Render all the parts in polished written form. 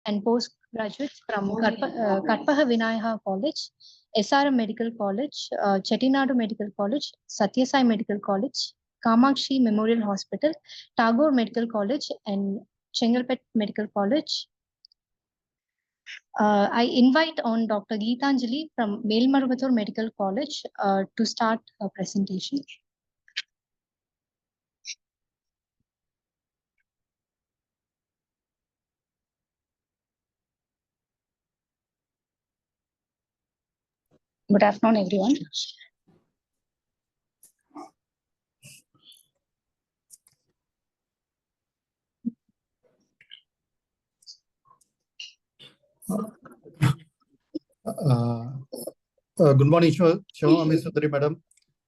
and postgraduates from Katpaha Vinaya College, SRM Medical College, Chettinadu Medical College, Satyasai Medical College, Kamakshi Memorial Hospital, Tagore Medical College, and Chengalpet Medical College. I invite on Dr. Geetanjali from Melmarvathur Medical College to start her presentation. Good afternoon, everyone. Good morning, Shivami Sundari Madam.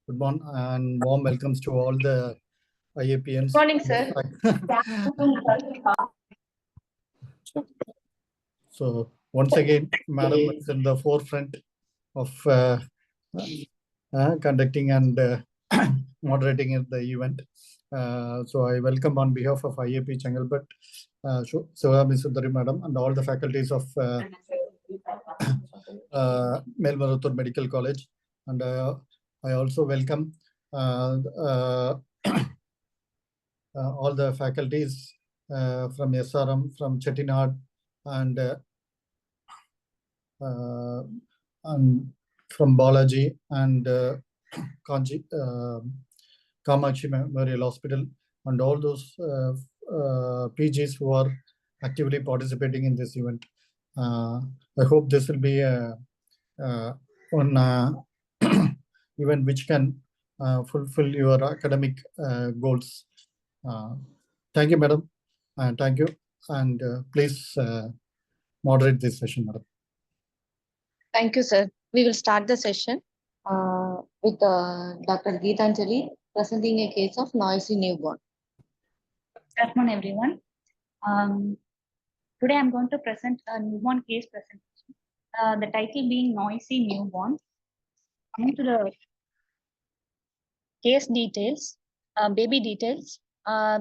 Good morning and warm welcomes to all the IAPNs. Good morning, sir. So once again, Madam is in the forefront of conducting and moderating the event. So I welcome on behalf of IAP Chengalpet, Shivami Sundari Madam, and all the faculties of Melmarvathur Medical College, and I also welcome all the faculties from SRM, from Chettinad, and from Balaji and Kamakshi Memorial Hospital, and all those PGs who are actively participating in this event. I hope this will be one event which can fulfill your academic goals. Thank you, Madam, and thank you. And please moderate this session, Madam. Thank you, sir. We will start the session with Dr. Geetanjali presenting a case of noisy newborn. Good afternoon, everyone. Today I'm going to present a newborn case presentation. The title being Noisy Newborn. Coming to the case details, baby details.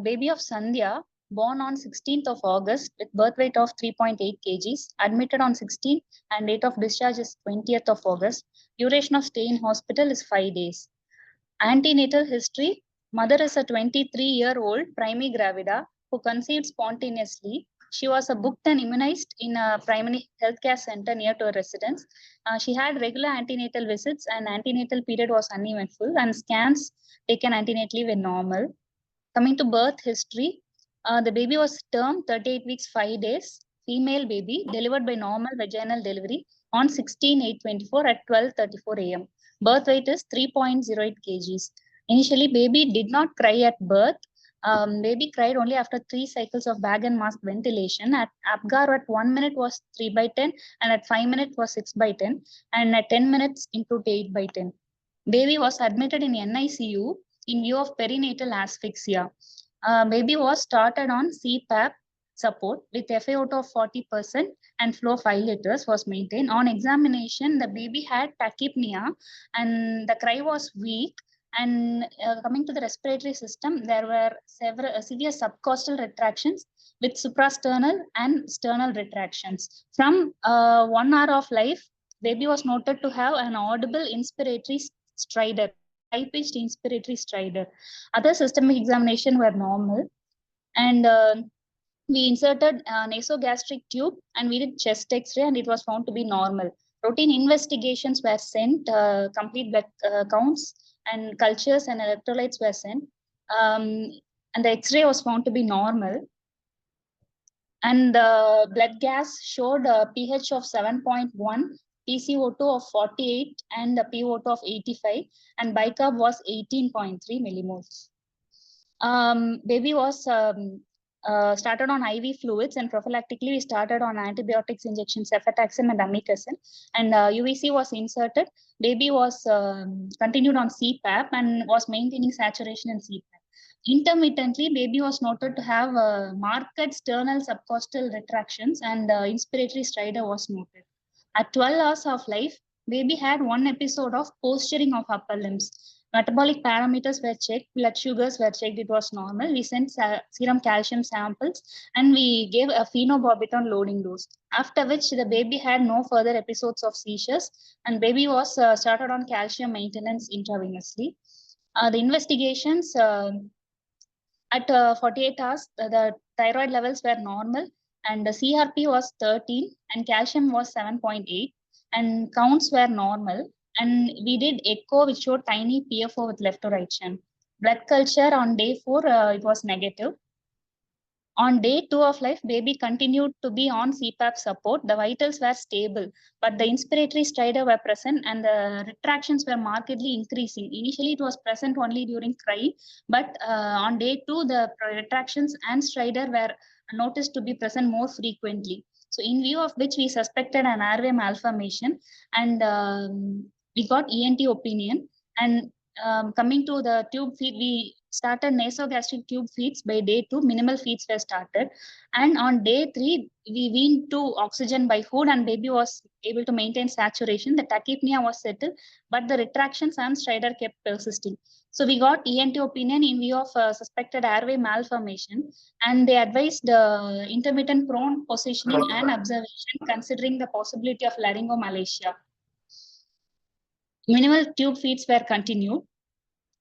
Baby of Sandhya, born on 16th of August with birth weight of 3.8 kgs, admitted on 16th and date of discharge is 20th of August. Duration of stay in hospital is 5 days. Antenatal history, mother is a 23-year-old primary gravida who conceived spontaneously. She was booked and immunized in a primary healthcare center near to her residence. She had regular antenatal visits and antenatal period was uneventful and scans taken antenatally were normal. Coming to birth history, the baby was term 38 weeks 5 days, female baby, delivered by normal vaginal delivery on 16/8/24 at 12:34 a.m. Birth weight is 3.08 kgs. Initially, baby did not cry at birth. Baby cried only after 3 cycles of bag and mask ventilation. At Apgar at 1 minute was 3/10 and at 5 minutes was 6/10 and at 10 minutes improved 8/10. Baby was admitted in NICU in view of perinatal asphyxia. Baby was started on CPAP support with FiO2 of 40% and flow 5 liters was maintained. On examination, the baby had tachypnea and the cry was weak. And coming to the respiratory system, there were several severe subcostal retractions with suprasternal and sternal retractions. From 1 hour of life, baby was noted to have an audible inspiratory stridor, high-pitched inspiratory stridor. Other systemic examination were normal. And we inserted an nasogastric tube and we did chest x-ray and it was found to be normal. Routine investigations were sent, complete blood counts and cultures and electrolytes were sent. And the x-ray was found to be normal. And the blood gas showed a pH of 7.1, PCO2 of 48 and a PO2 of 85 and bicarb was 18.3 millimoles. Baby was started on IV fluids and prophylactically we started on antibiotics injection cefotaxime and amikacin and UVC was inserted. Baby was continued on CPAP and was maintaining saturation in CPAP. Intermittently, baby was noted to have marked sternal subcostal retractions and inspiratory stridor was noted. At 12 hours of life, baby had 1 episode of posturing of upper limbs. Metabolic parameters were checked, blood sugars were checked, it was normal. We sent serum calcium samples and we gave a phenobarbital loading dose. After which the baby had no further episodes of seizures and baby was started on calcium maintenance intravenously. The investigations at 48 hours, the thyroid levels were normal and the CRP was 13 and calcium was 7.8 and counts were normal. And we did echo which showed tiny PFO with left to right shunt. Blood culture on day 4, it was negative. On day 2 of life, baby continued to be on CPAP support. The vitals were stable, but the inspiratory stridor were present and the retractions were markedly increasing. Initially, it was present only during crying, but on day 2, the retractions and stridor were noticed to be present more frequently. So in view of which we suspected an airway malformation and we got ENT opinion. And coming to the tube feed, we started nasogastric tube feeds by day 2, minimal feeds were started. And on day 3, we weaned to oxygen by food and baby was able to maintain saturation. The tachypnea was settled, but the retractions and stridor kept persisting. So we got ENT opinion in view of suspected airway malformation and they advised intermittent prone positioning and observation considering the possibility of laryngomalacia. Minimal tube feeds were continued.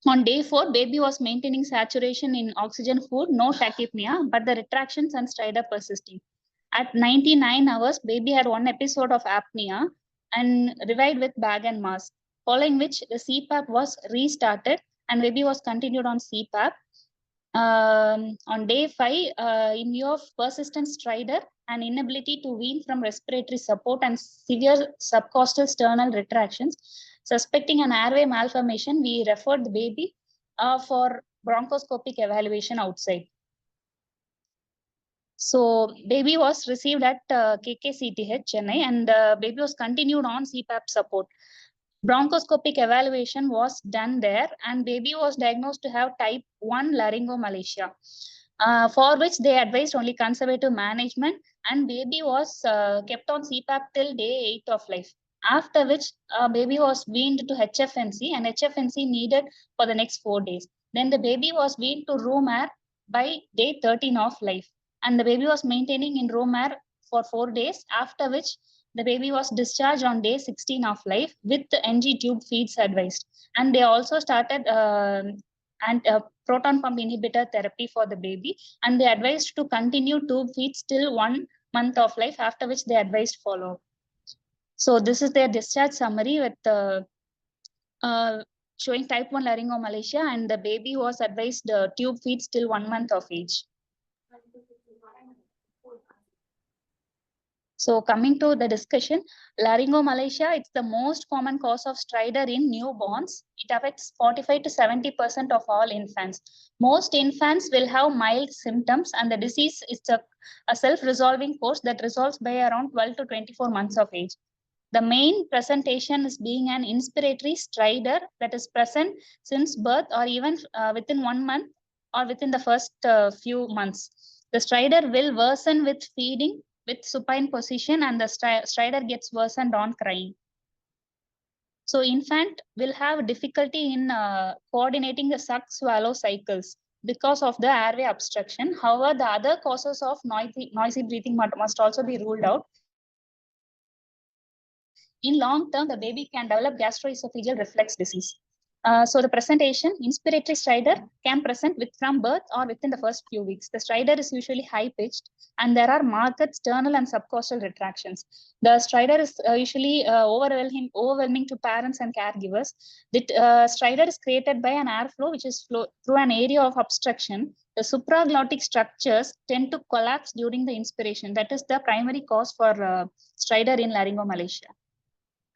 On day 4, baby was maintaining saturation in oxygen food, no tachypnea, but the retractions and stridor persisting. At 99 hours, baby had one episode of apnea and revived with bag and mask, following which the CPAP was restarted and baby was continued on CPAP. On day 5, in view of persistent stridor and inability to wean from respiratory support and severe subcostal sternal retractions, suspecting an airway malformation, we referred the baby for bronchoscopic evaluation outside. So baby was received at KKCTH, Chennai, and baby was continued on CPAP support. Bronchoscopic evaluation was done there and baby was diagnosed to have type 1 laryngomalacia, for which they advised only conservative management and baby was kept on CPAP till day 8 of life. After which baby was weaned to HFNC and HFNC needed for the next 4 days. Then the baby was weaned to room air by day 13 of life and the baby was maintaining in room air for 4 days, after which the baby was discharged on day 16 of life with the NG tube feeds advised. And they also started proton pump inhibitor therapy for the baby and they advised to continue tube feeds till 1 month of life, after which they advised follow. So this is their discharge summary with showing type 1 laryngomalacia and the baby was advised tube feeds till 1 month of age. So coming to the discussion, laryngomalacia, it's the most common cause of stridor in newborns. It affects 45 to 70% of all infants. Most infants will have mild symptoms and the disease is a self-resolving course that resolves by around 12 to 24 months of age. The main presentation is being an inspiratory stridor that is present since birth or even within 1 month or within the first few months. The stridor will worsen with feeding, with supine position and the stridor gets worsened on crying. So infant will have difficulty in coordinating the suck-swallow cycles because of the airway obstruction. However, the other causes of noisy breathing must also be ruled out. In long term, the baby can develop gastroesophageal reflux disease. So the presentation, inspiratory stridor can present from birth or within the first few weeks. The stridor is usually high-pitched and there are marked sternal and subcostal retractions. The stridor is usually overwhelming to parents and caregivers. The stridor is created by an airflow which is through an area of obstruction. The supraglottic structures tend to collapse during the inspiration. That is the primary cause for stridor in laryngomalacia.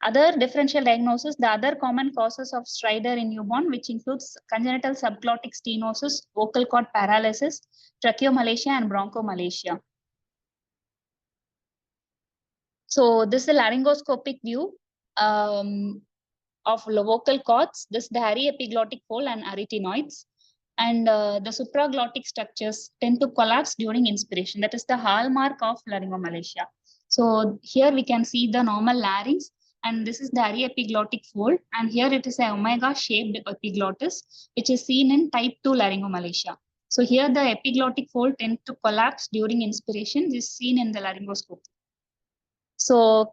Other differential diagnosis, the other common causes of stridor in newborn, which includes congenital subglottic stenosis, vocal cord paralysis, tracheomalacia, and bronchomalacia. So this is a laryngoscopic view of vocal cords, this the aryepiglottic fold and arytenoids. And the supraglottic structures tend to collapse during inspiration. That is the hallmark of laryngomalacia. So here we can see the normal larynx. and this is the aryepiglottic fold, and here it is a omega shaped epiglottis, which is seen in type 2 laryngomalacia. So here the epiglottic fold tends to collapse during inspiration. This is seen in the laryngoscopy. So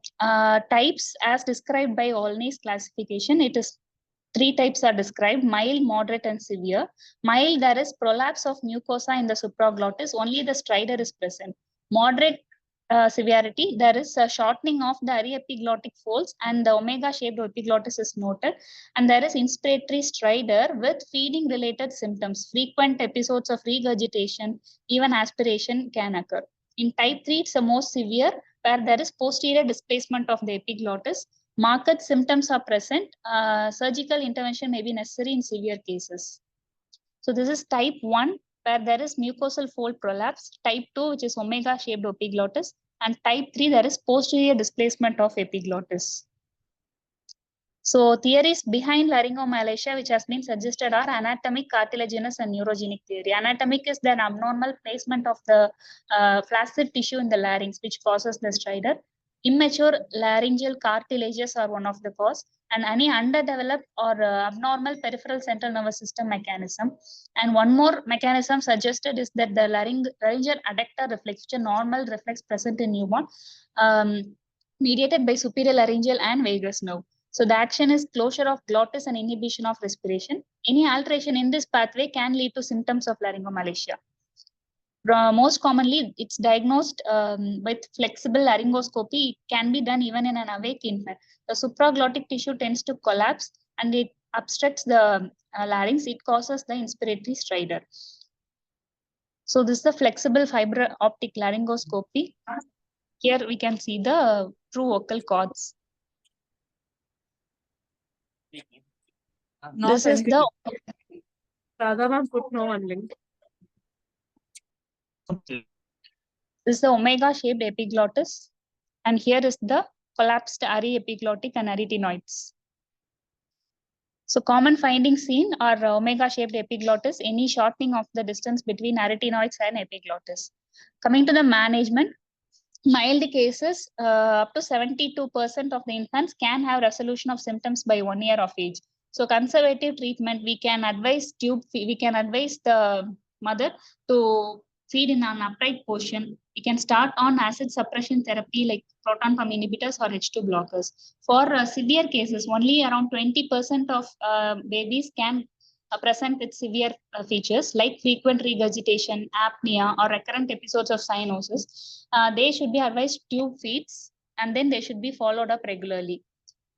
types as described by Olney's classification, it is 3 types are described: mild, moderate, and severe. Mild, there is prolapse of mucosa in the supraglottis, only the stridor is present. Moderate severity, there is a shortening of the aryepiglottic folds and the omega shaped epiglottis is noted, and there is inspiratory stridor with feeding related symptoms. Frequent episodes of regurgitation, even aspiration can occur. In type 3, it's the most severe, where there is posterior displacement of the epiglottis. Marked symptoms are present. Surgical intervention may be necessary in severe cases. So this is type 1, where there is mucosal fold prolapse. Type 2, which is omega shaped epiglottis. And type 3, there is posterior displacement of epiglottis. So theories behind laryngomalacia which has been suggested are anatomic, cartilaginous, and neurogenic theory. Anatomic is the abnormal placement of the flaccid tissue in the larynx, which causes the stridor. Immature laryngeal cartilages are one of the cause, and any underdeveloped or abnormal peripheral central nervous system mechanism. And one more mechanism suggested is that the laryngeal adductor reflex, which is a normal reflex present in newborn, mediated by superior laryngeal and vagus nerve. So the action is closure of glottis and inhibition of respiration. Any alteration in this pathway can lead to symptoms of laryngomalacia. Most commonly, it's diagnosed with flexible laryngoscopy. It can be done even in an awake infant. The supraglottic tissue tends to collapse and it obstructs the larynx. It causes the inspiratory stridor. So this is the flexible fiber optic laryngoscopy. Here we can see the true vocal cords. This is the omega shaped epiglottis, and here is the collapsed aryepiglottic and arytenoids. So common findings seen are omega shaped epiglottis, any shortening of the distance between arytenoids and epiglottis. Coming to the management, mild cases, up to 72% of the infants can have resolution of symptoms by 1 year of age. So conservative treatment, we can advise the mother to feed in an upright position. We can start on acid suppression therapy like proton pump inhibitors or H2 blockers. For severe cases, only around 20% of babies can present with severe features like frequent regurgitation, apnea, or recurrent episodes of cyanosis. They should be advised tube feeds, and then they should be followed up regularly.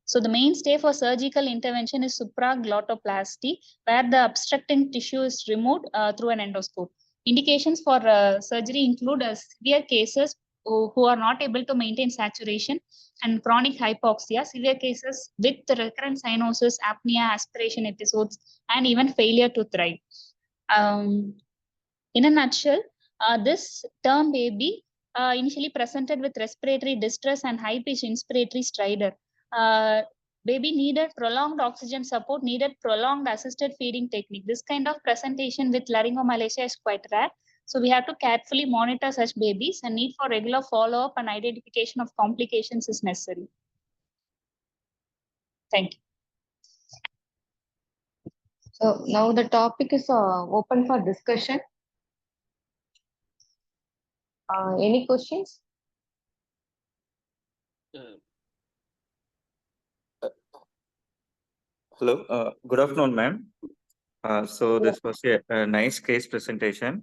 So the mainstay for surgical intervention is supraglottoplasty, where the obstructing tissue is removed through an endoscope. Indications for surgery include severe cases who are not able to maintain saturation and chronic hypoxia, severe cases with recurrent cyanosis, apnea, aspiration episodes, and even failure to thrive. In a nutshell, this term baby initially presented with respiratory distress and high-pitched inspiratory stridor. Baby needed prolonged oxygen support, needed prolonged assisted feeding technique. This kind of presentation with laryngomalacia is quite rare. So we have to carefully monitor such babies, and need for regular follow-up and identification of complications is necessary. Thank you. So now the topic is open for discussion. Any questions? Hello, good afternoon, ma'am. So this was a nice case presentation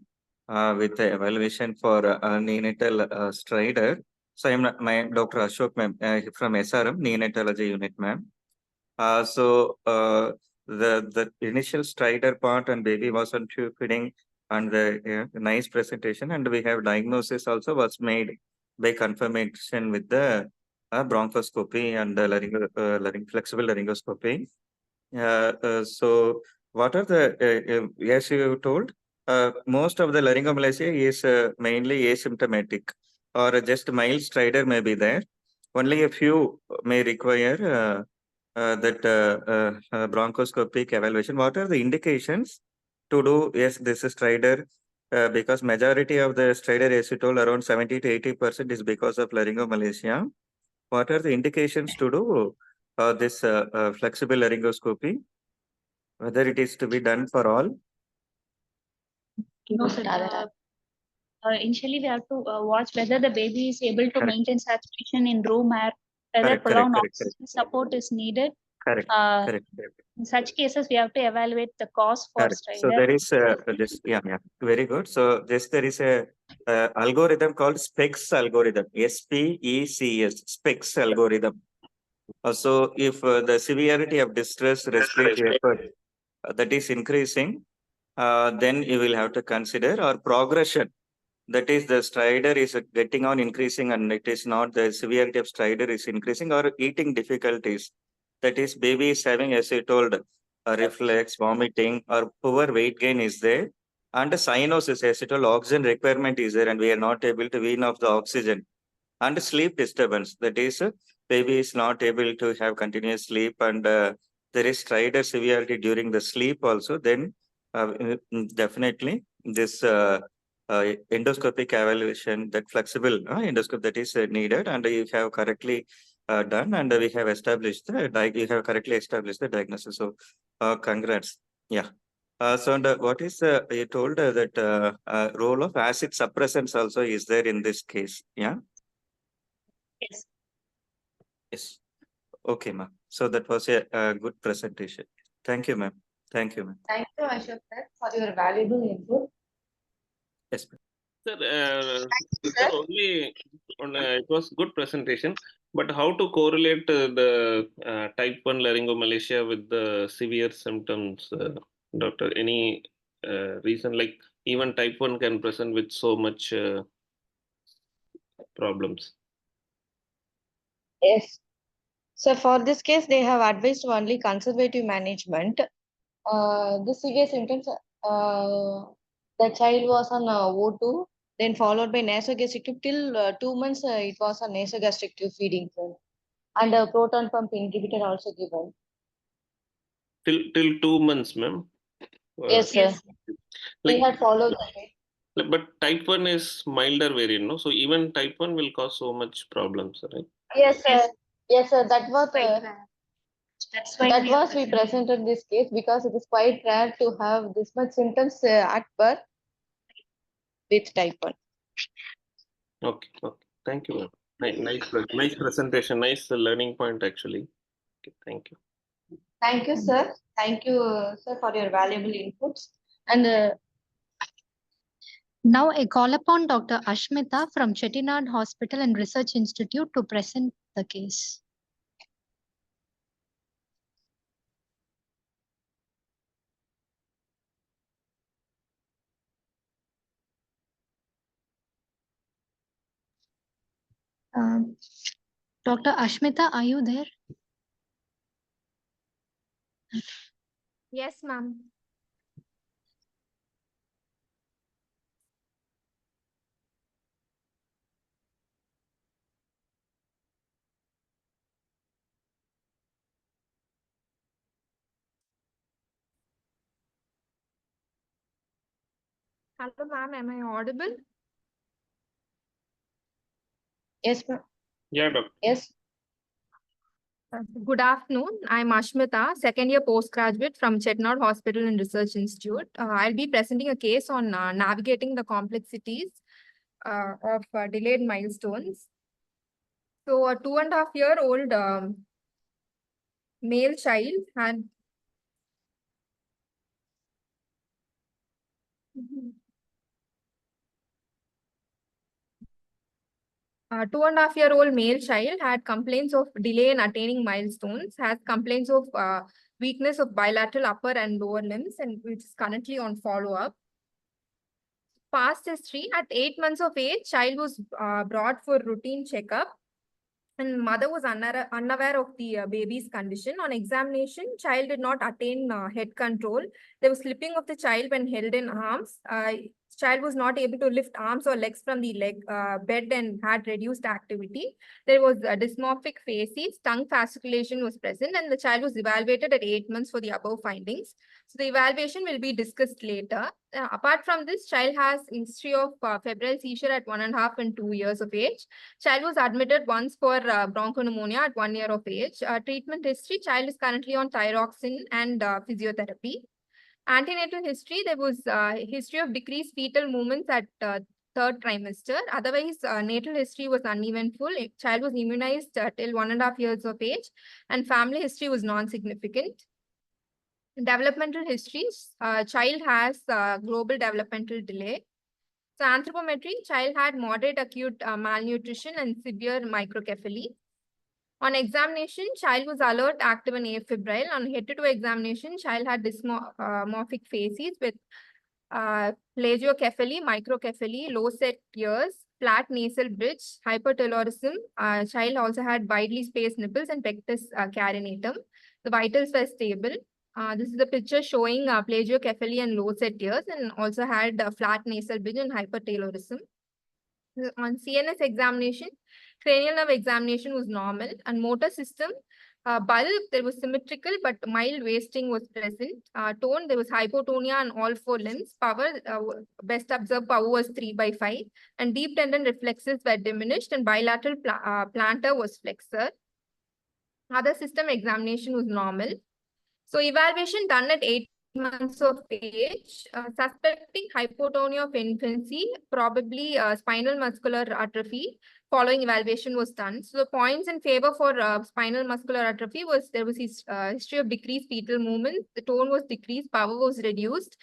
with the evaluation for neonatal stridor. So I'm my Dr. Ashok, ma'am, from SRM Neonatology Unit, ma'am. The initial stridor part and baby was on tube feeding, and the nice presentation, and we have diagnosis also was made by confirmation with the bronchoscopy and the flexible laryngoscopy. So what are the, as you told, most of the laryngomalacia is mainly asymptomatic, or just mild stridor may be there. Only a few may require that bronchoscopic evaluation. What are the indications to do? Yes, this is stridor, because majority of the stridor, as you told, around 70 to 80% is because of laryngomalacia. what are the indications to do this flexible laryngoscopy? Whether it is to be done for all? No, sir. Initially, we have to watch whether the baby is able to Correct. maintain saturation in room air, whether Correct, prolonged correct. oxygen support is needed. Correct. Correct. In such cases, we have to evaluate the cause for Correct. So there is this, yeah, very good. So there is a algorithm called SPECS algorithm, SPECS, SPECS algorithm. So if the severity of distress respiratory effort that is increasing, then you will have to consider, or progression. That is, the stridor is getting on increasing and it is not, the severity of stridor is increasing, or eating difficulties. That is, baby is having, as I told, a reflex, vomiting, or poor weight gain is there. And the cyanosis, as I told, oxygen requirement is there and we are not able to wean off the oxygen. And sleep disturbance. That is, baby is not able to have continuous sleep and there is stridor severity during the sleep also. Then definitely this endoscopic evaluation, that flexible endoscope, that is needed, and you have correctly done, and we have established the you have correctly established the diagnosis. So congrats. Yeah. So and, what is you told that role of acid suppressants also is there in this case? Yeah. Yes. Yes. Okay, ma'am. So that was a good presentation. Thank you, ma'am. Thank you, ma'am. Thank you, Ashok sir, for your valuable input. Yes, ma'am. Sir, sir, only it was good presentation, but how to correlate the type 1 laryngomalacia with the severe symptoms, doctor? Any reason, like even type 1 can present with so much problems? Yes. So for this case, they have advised only conservative management. The severe symptoms, the child was on O2, then followed by nasogastric tube. Till 2 months, it was a nasogastric tube feeding, sir. And a proton pump inhibitor also given. Till 2 months, ma'am. Yes, sir. We Like, had followed that. but type 1 is milder variant, no? So even type 1 will cause so much problems, right? Yes, sir. Yes, sir. That was That's why that was we presented this case because it is quite rare to have this much symptoms at birth with type 1. Okay, okay. Thank you, ma'am. Nice presentation. Nice learning point, actually. Okay, thank you. Thank you, sir. Thank you, sir, for your valuable inputs. And Now I call upon Dr. Ashmita from Chettinad Hospital and Research Institute to present the case. Dr. Ashmita, are you there? Yes, ma'am. Hello, ma'am. Am I audible? yes, ma'am. Yeah, doctor. Yes. Good afternoon. I'm Ashmita, second year postgraduate from Chettinad Hospital and Research Institute. I'll be presenting a case on navigating the complexities of delayed milestones. So, a 2.5-year-old male child had a 2.5-year-old male child had complaints of delay in attaining milestones, has complaints of weakness of bilateral upper and lower limbs, and which is currently on follow-up. Past history, at 8 months of age, child was brought for routine checkup, and mother was unaware of the baby's condition. On examination, child did not attain head control. There was slipping of the child when held in arms. child was not able to lift arms or legs from the bed and had reduced activity. There was dysmorphic facies, tongue fasciculation was present, and the child was evaluated at 8 months for the above findings. So the evaluation will be discussed later. Apart from this, child has history of febrile seizure at 1.5 and 2 years of age. Child was admitted once for bronchopneumonia at 1 year of age. Treatment history, child is currently on thyroxine and physiotherapy. Antenatal history, there was history of decreased fetal movements at third trimester. Otherwise, natal history was uneventful. Child was immunized till 1.5 years of age, and family history was non-significant. Developmental histories, child has global developmental delay. So anthropometry, child had moderate acute malnutrition and severe microcephaly. On examination, child was alert, active, and afebrile. On head-to-toe examination, child had dysmorphic facies with plagiocephaly, microcephaly, low set ears, flat nasal bridge, hypertelorism. Child also had widely spaced nipples and pectus carinatum. The vitals were stable. This is the picture showing plagiocephaly and low set ears, and also had flat nasal bridge and hypertelorism. On CNS examination, cranial nerve examination was normal, and motor system, bulk, there was symmetrical but mild wasting was present. Tone, there was hypotonia on all 4 limbs. Power, best observed power was 3/5, and deep tendon reflexes were diminished, and bilateral plantar was flexor. Other system examination was normal. So evaluation done at 8 months of age, suspecting hypotonia of infancy, probably spinal muscular atrophy. Following evaluation was done. So the points in favor for spinal muscular atrophy was there was history of decreased fetal movement, the tone was decreased, power was reduced,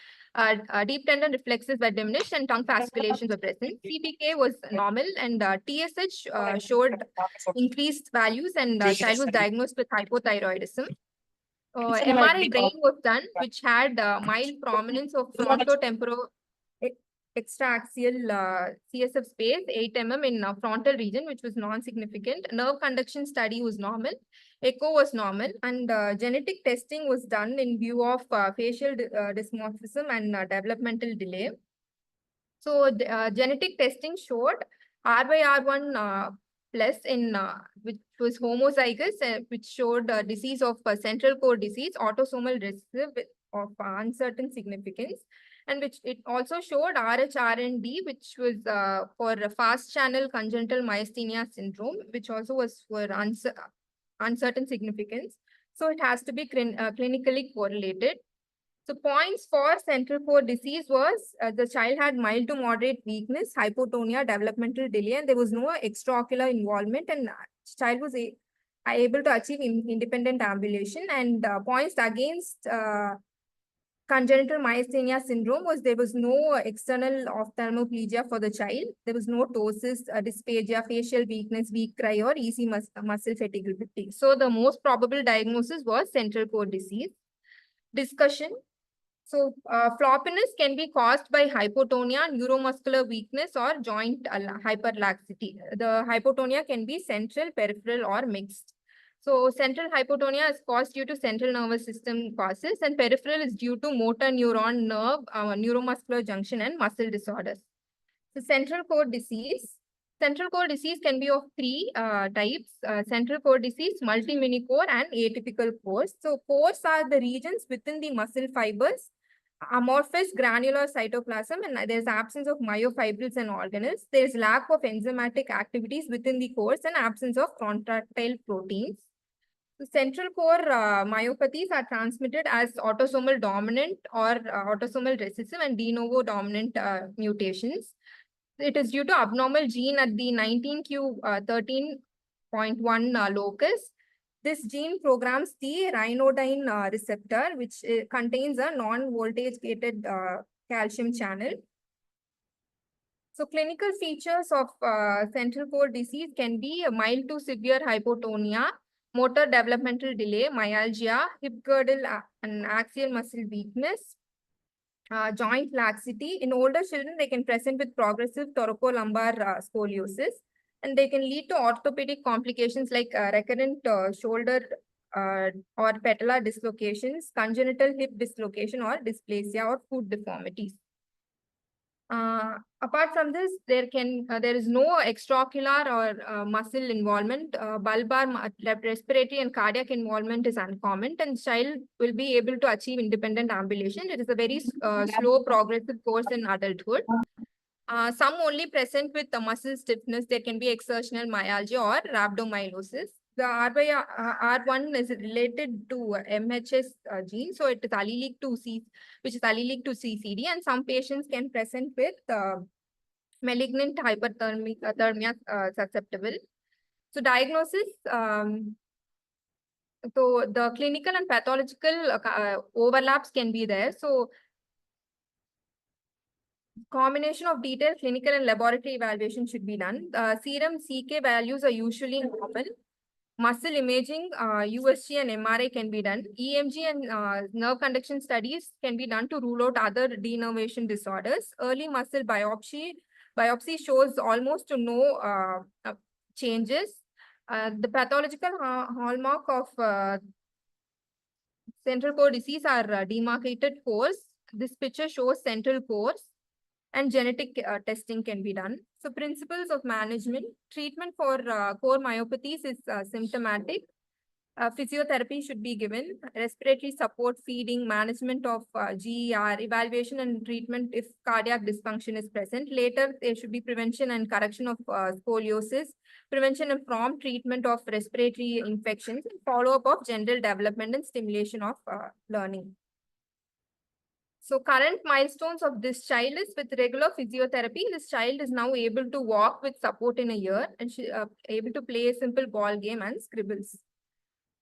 deep tendon reflexes were diminished, and tongue fasciculations were present. CPK was normal, and TSH showed increased values, and child was diagnosed with hypothyroidism. MRI brain was done, which had mild prominence of frontotemporal extraaxial CSF space, 8 mm in frontal region, which was non-significant. Nerve conduction study was normal. Echo was normal, and genetic testing was done in view of facial dysmorphism and developmental delay. So genetic testing showed R/R1 plus in which was homozygous, which showed disease of central core disease, autosomal recessive of uncertain significance, and which it also showed RHRND, which was for fast channel congenital myasthenia syndrome, which also was for uncertain significance. So it has to be clinically correlated. So points for central core disease was the child had mild to moderate weakness, hypotonia, developmental delay, and there was no extraocular involvement, and child was able to achieve independent ambulation. And points against congenital myasthenia syndrome was there was no external ophthalmoplegia for the child. There was no ptosis, dysphagia, facial weakness, weak cry, or easy muscle fatigability. So the most probable diagnosis was central core disease. Discussion. So floppiness can be caused by hypotonia, neuromuscular weakness, or joint hyperlaxity. The hypotonia can be central, peripheral, or mixed. So central hypotonia is caused due to central nervous system causes, and peripheral is due to motor neuron, nerve, neuromuscular junction, and muscle disorders. So central core disease. Central core disease can be of 3 types: central core disease, multi-mini-core, and atypical cores. So cores are the regions within the muscle fibers, amorphous granular cytoplasm, and there's absence of myofibrils and organelles. There's lack of enzymatic activities within the cores and absence of contractile proteins. The central core myopathies are transmitted as autosomal dominant or autosomal recessive and de novo dominant mutations. It is due to abnormal gene at the 19q13.1 locus. This gene programs the ryanodine receptor, which contains a non-voltage gated calcium channel. So clinical features of central core disease can be a mild to severe hypotonia, motor developmental delay, myalgia, hip girdle and axial muscle weakness, joint laxity. In older children, they can present with progressive thoracolumbar scoliosis, and they can lead to orthopedic complications like recurrent shoulder or patellar dislocations, congenital hip dislocation, or dysplasia or foot deformities. Apart from this, there is no extraocular or muscle involvement. Bulbar, respiratory and cardiac involvement is uncommon, and child will be able to achieve independent ambulation. It is a very slow progressive course in adulthood. Some only present with the muscle stiffness. There can be exertional myalgia or rhabdomyolysis. The R1 is related to MHS gene, so it is allelic to which is allelic to CCD, and some patients can present with malignant hyperthermia susceptible. So diagnosis. So the clinical and pathological overlaps can be there. So combination of detailed clinical and laboratory evaluation should be done. Serum CK values are usually normal. Muscle imaging, USG and MRI can be done. EMG and nerve conduction studies can be done to rule out other denervation disorders. Early muscle biopsy shows almost to no changes. The pathological hallmark of central core disease are demarcated cores. This picture shows central cores, and genetic testing can be done. So principles of management, treatment for core myopathies is symptomatic. Physiotherapy should be given, respiratory support, feeding, management of GER, evaluation and treatment if cardiac dysfunction is present. Later, there should be prevention and correction of scoliosis, prevention and prompt treatment of respiratory infections, and follow-up of general development and stimulation of learning. So current milestones of this child is with regular physiotherapy, this child is now able to walk with support in a year and she able to play a simple ball game and scribbles.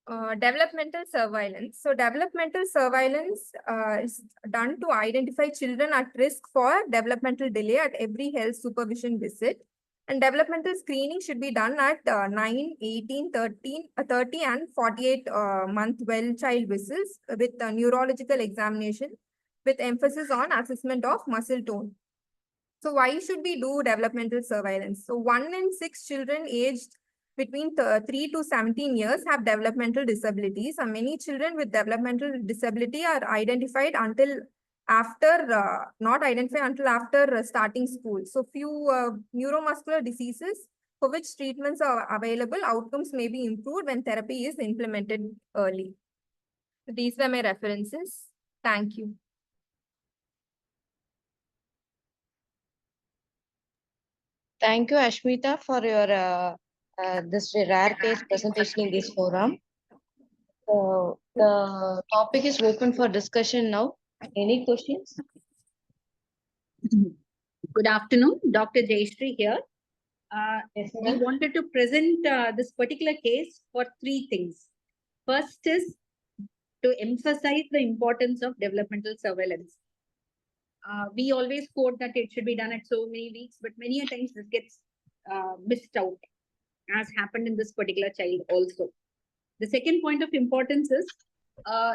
Developmental surveillance. So developmental surveillance is done to identify children at risk for developmental delay at every health supervision visit. And developmental screening should be done at 9, 18, 30 and 48 month well child visits with neurological examination with emphasis on assessment of muscle tone. So why should we do developmental surveillance? So 1 in 6 children aged between 3 to 17 years have developmental disabilities, and many children with developmental disability are identified until after, not identified until after starting school. So few neuromuscular diseases for which treatments are available, outcomes may be improved when therapy is implemented early. So these were my references. Thank you. Thank you, Ashmita, for your this rare case presentation in this forum. The topic is open for discussion now. Any questions? Good afternoon, Dr. Jayashree here. Yes, We ma'am. wanted to present this particular case for 3 things. First is to emphasize the importance of developmental surveillance. We always quote that it should be done at so many weeks, but many a times this gets missed out, as happened in this particular child also. The second point of importance is,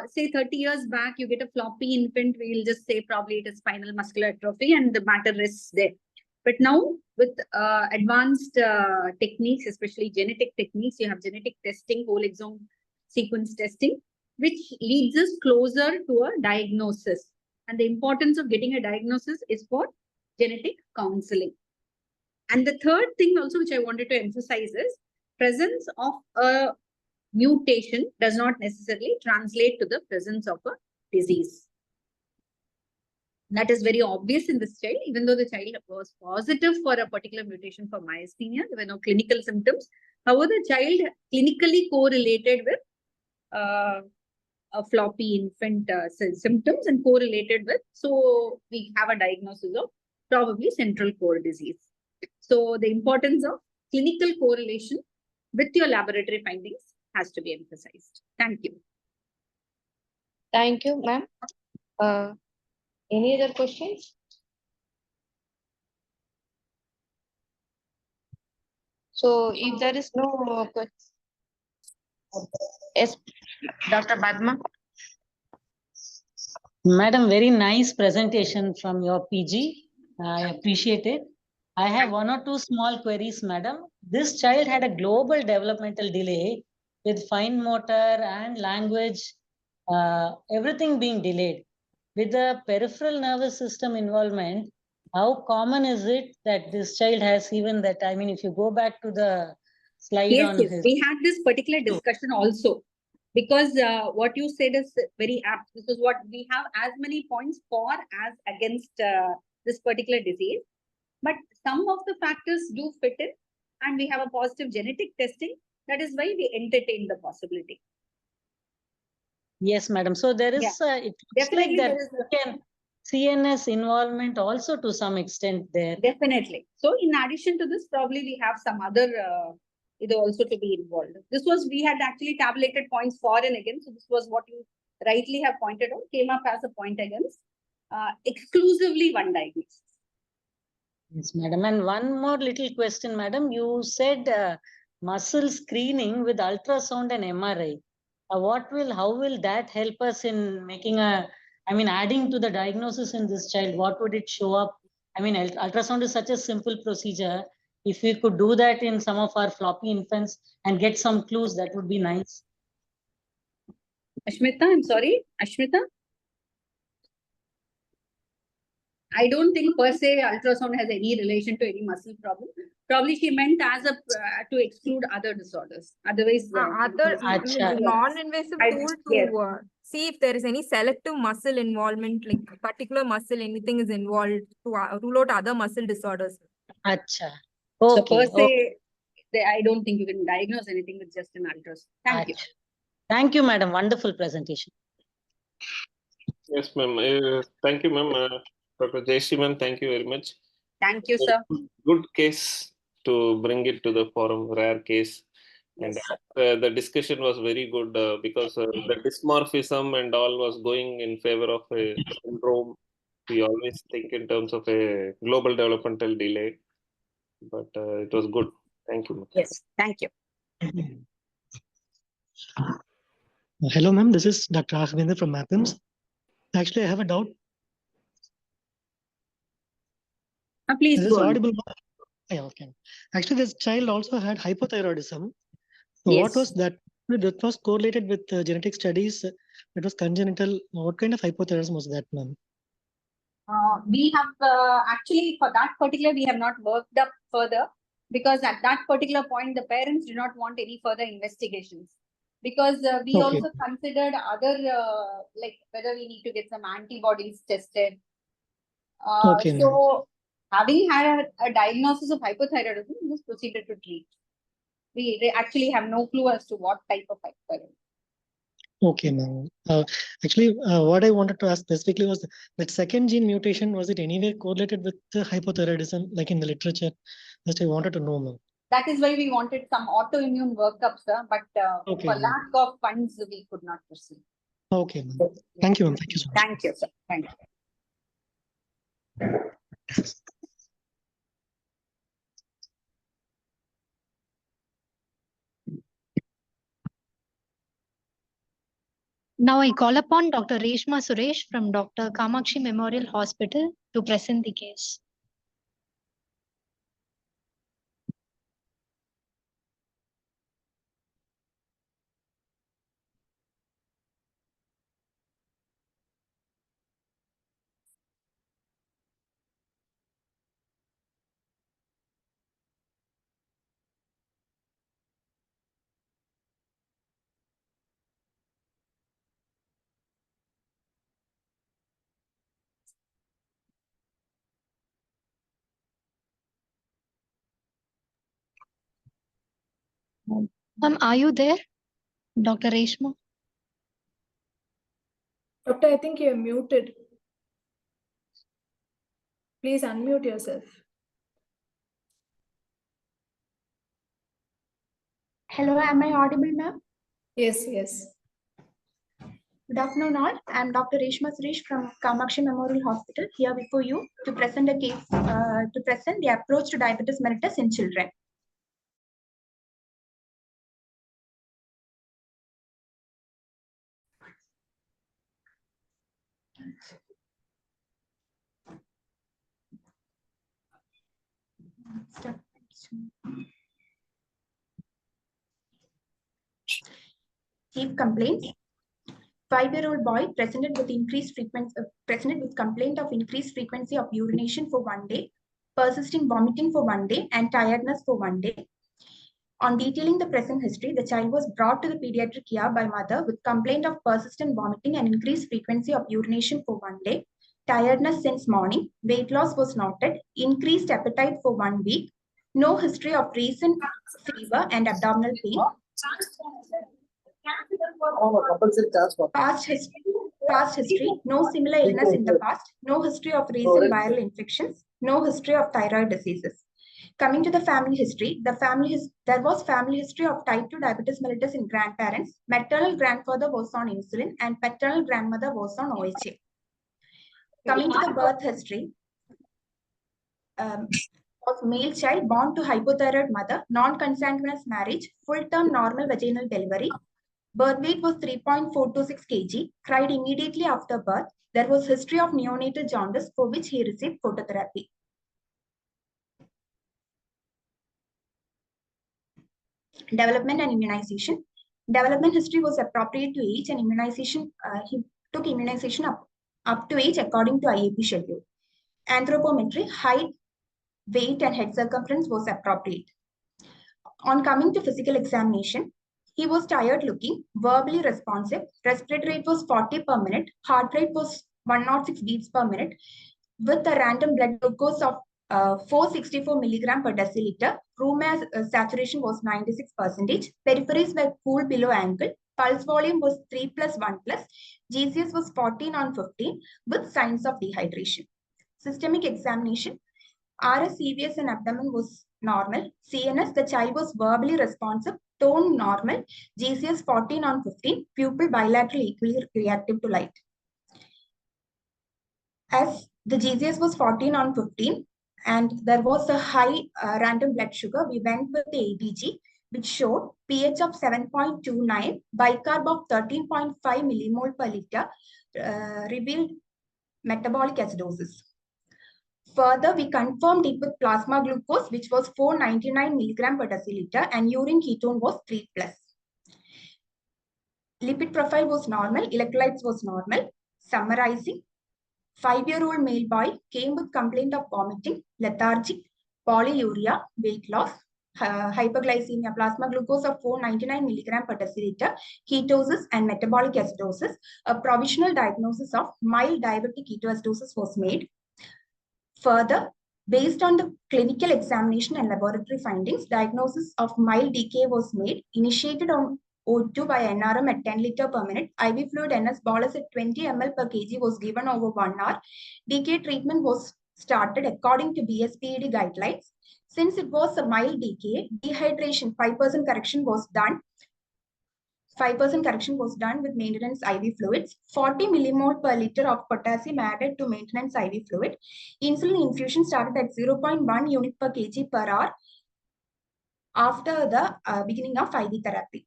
say 30 years back, you get a floppy infant, we'll just say probably it is spinal muscular atrophy and the matter rests there. But now with advanced techniques, especially genetic techniques, you have genetic testing, whole exome sequence testing, which leads us closer to a diagnosis. And the importance of getting a diagnosis is for genetic counseling. And the third thing also, which I wanted to emphasize is presence of a mutation does not necessarily translate to the presence of a disease. That is very obvious in this child, even though the child was positive for a particular mutation for myasthenia, there were no clinical symptoms. However, the child clinically correlated with a floppy infant symptoms and correlated with, so we have a diagnosis of probably central core disease. So the importance of clinical correlation with your laboratory findings has to be emphasized. Thank you. Thank you, ma'am. Any other questions? So if there is no questions, yes, Dr. Padma. Madam, very nice presentation from your PG. I appreciate it. I have 1 or 2 small queries, madam. This child had a global developmental delay with fine motor and language, everything being delayed. With the peripheral nervous system involvement, how common is it that this child has even that? I mean, if you go back to the slide Yes, on yes. his. We had this particular discussion also because what you said is very apt. This is what we have as many points for as against this particular disease. But some of the factors do fit in, and we have a positive genetic testing. That is why we entertain the possibility. Yes, madam. So there is, it looks like Definitely that there is a- CNS involvement also to some extent there. Definitely. So in addition to this, probably we have some other it also to be involved. This was, we had actually tabulated points for and against. So this was what you rightly have pointed out, came up as a point against, exclusively one diagnosis. Yes, madam. And one more little question, madam. You said muscle screening with ultrasound and MRI. How will that help us in making adding to the diagnosis in this child? What would it show up? I mean, ultrasound is such a simple procedure. If we could do that in some of our floppy infants and get some clues, that would be nice. Ashmita, I'm sorry. Ashmita? I don't think per se ultrasound has any relation to any muscle problem. Probably she meant as a to exclude other disorders. Otherwise, non-invasive tool to see if there is any selective muscle involvement, like particular muscle, anything is involved to rule out other muscle disorders. Acha. So Okay. per se, I don't think you can diagnose anything with just an ultrasound. Thank you. Thank you, madam. Wonderful presentation. Yes, ma'am. Thank you, ma'am. Dr. Jayashree, ma'am, thank you very much. Thank you, sir. Good case to bring it to the forum, rare case. Yes. And the discussion was very good because the dysmorphism and all was going in favor of a syndrome. We always think in terms of a global developmental delay, but it was good. Thank you. Yes, thank you. Hello, ma'am. This is Dr. Ashwinder from MAPIMS. Actually, I have a doubt. Please Is this go on. audible? Yeah, okay. Actually, this child also had hypothyroidism. So Yes. what was that? That was correlated with genetic studies. It was congenital. What kind of hypothyroidism was that, ma'am? We have actually for that particular, we have not worked up further because at that particular point, the parents do not want any further investigations because we also considered other like whether we need to get some antibodies tested. So having had a diagnosis of hypothyroidism, we just proceeded to treat. We actually have no clue as to what type of hypothyroidism. Okay, ma'am. Actually, what I wanted to ask specifically was that second gene mutation, was it anyway correlated with hypothyroidism, like in the literature? Just I wanted to know, ma'am. That is why we wanted some autoimmune workup, sir, but for lack of funds, we could not proceed. Okay, ma'am. Thank you, ma'am. Thank you so much. Thank you, sir. Thank you. Now I call upon Dr. Reshma Suresh from Dr. Kamakshi Memorial Hospital to present the case. Are you there, Dr. Reshma? Doctor, I think you're muted. Please unmute yourself. Hello, am I audible, ma'am? Yes, yes. Good afternoon, all. I'm Dr. Reshma Suresh from Kamakshi Memorial Hospital here before you to present a case, to present the approach to diabetes mellitus in children. Chief complaints. 5-year-old boy presented with complaint of increased frequency of urination for 1 day, persisting vomiting for 1 day, and tiredness for 1 day. On detailing the present history, the child was brought to the pediatric ER by mother with complaint of persistent vomiting and increased frequency of urination for 1 day, tiredness since morning, weight loss was noted, increased appetite for 1 week, no history of recent fever and abdominal pain. Past history, no similar illness in the past, no history of recent viral infections, no history of thyroid diseases. Coming to the family history, there was family history of type 2 diabetes mellitus in grandparents. Maternal grandfather was on insulin and paternal grandmother was on OHA. Coming to the birth history, was male child born to hypothyroid mother, non-consanguineous marriage, full-term normal vaginal delivery. Birth weight was 3.426 kg, cried immediately after birth. There was history of neonatal jaundice for which he received phototherapy. Development and immunization. Development history was appropriate to age and immunization, he took immunization up to age according to IAP schedule. Anthropometry, height, weight, and head circumference was appropriate. On coming to physical examination, he was tired looking, verbally responsive, respiratory rate was 40 per minute, heart rate was 106 beats per minute, with a random blood glucose of 464 milligram per deciliter. Room air saturation was 96%. Peripheries were cool below ankle. Pulse volume was 3+1+. GCS was 14/15 with signs of dehydration. Systemic examination. RS, CVS, and abdomen was normal. CNS, the child was verbally responsive, tone normal. GCS 14/15, pupil bilateral equally reactive to light. As the GCS was 14/15 and there was a high random blood sugar, we went with the ABG, which showed pH of 7.29, bicarb of 13.5 millimole per liter, revealed metabolic acidosis. Further, we confirmed it with plasma glucose, which was 499 milligram per deciliter, and urine ketone was 3+. Lipid profile was normal, electrolytes was normal. Summarizing, 5-year-old male boy came with complaint of vomiting, lethargic, polyuria, weight loss, hyperglycemia, plasma glucose of 499 milligram per deciliter, ketosis, and metabolic acidosis. A provisional diagnosis of mild diabetic ketoacidosis was made. Further, based on the clinical examination and laboratory findings, diagnosis of mild DKA was made, initiated on O2 by NRM at 10 liter per minute. IV fluid NS bolus at 20 ml per kg was given over 1 hour. DKA treatment was started according to BSPED guidelines. Since it was a mild DKA, dehydration 5% correction was done. 5% correction was done with maintenance IV fluids. 40 millimole per liter of potassium added to maintenance IV fluid. Insulin infusion started at 0.1 unit per kg per hour after the beginning of IV therapy.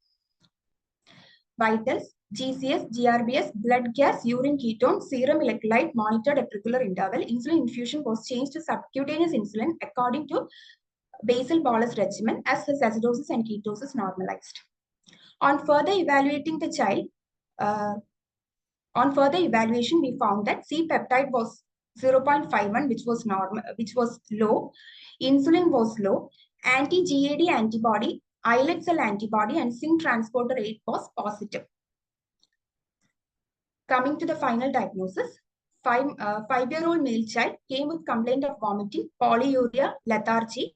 Vitals, GCS, GRBS, blood gas, urine ketone, serum electrolyte monitored at regular interval. Insulin infusion was changed to subcutaneous insulin according to basal bolus regimen as his acidosis and ketosis normalized. On further evaluating the child, we found that C-peptide was 0.51, which was normal, which was low. Insulin was low. Anti-GAD antibody, islet cell antibody, and zinc transporter 8 was positive. Coming to the final diagnosis, 5-year-old male child came with complaint of vomiting, polyuria, lethargy,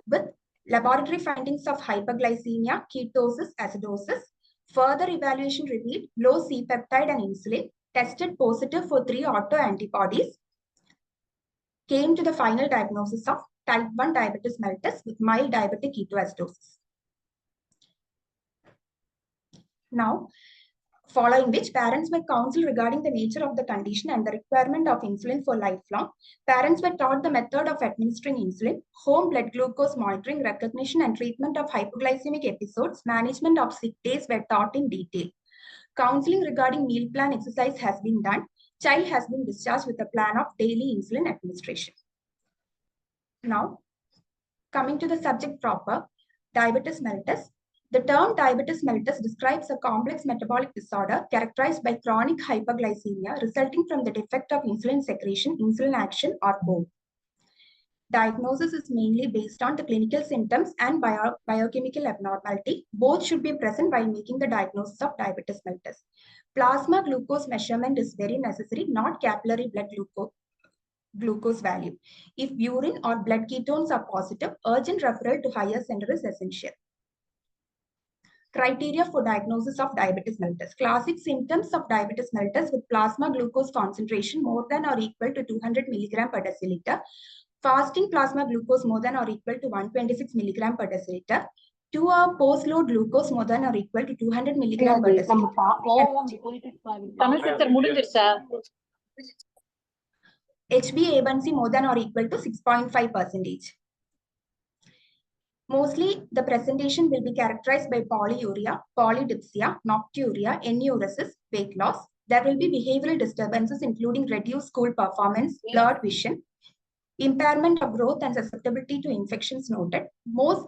with laboratory findings of hyperglycemia, ketosis, acidosis. Further evaluation revealed low C-peptide and insulin, tested positive for 3 autoantibodies, came to the final diagnosis of type 1 diabetes mellitus with mild diabetic ketoacidosis. Now, following which parents were counseled regarding the nature of the condition and the requirement of insulin for lifelong. Parents were taught the method of administering insulin, home blood glucose monitoring, recognition and treatment of hypoglycemic episodes, management of sick days were taught in detail. Counseling regarding meal plan exercise has been done. Child has been discharged with a plan of daily insulin administration. Now, coming to the subject proper, diabetes mellitus. The term diabetes mellitus describes a complex metabolic disorder characterized by chronic hyperglycemia resulting from the defect of insulin secretion, insulin action, or both. Diagnosis is mainly based on the clinical symptoms and biochemical abnormality. Both should be present while making the diagnosis of diabetes mellitus. Plasma glucose measurement is very necessary, not capillary blood glucose value. If urine or blood ketones are positive, urgent referral to higher center is essential. Criteria for diagnosis of diabetes mellitus. Classic symptoms of diabetes mellitus with plasma glucose concentration more than or equal to 200 milligram per deciliter. Fasting plasma glucose more than or equal to 126 milligram per deciliter. 2-hour post-load glucose more than or equal to 200 milligram per deciliter. HbA1c more than or equal to 6.5%. Mostly, the presentation will be characterized by polyuria, polydipsia, nocturia, enuresis, weight loss. There will be behavioral disturbances including reduced school performance, blurred vision, impairment of growth and susceptibility to infections noted.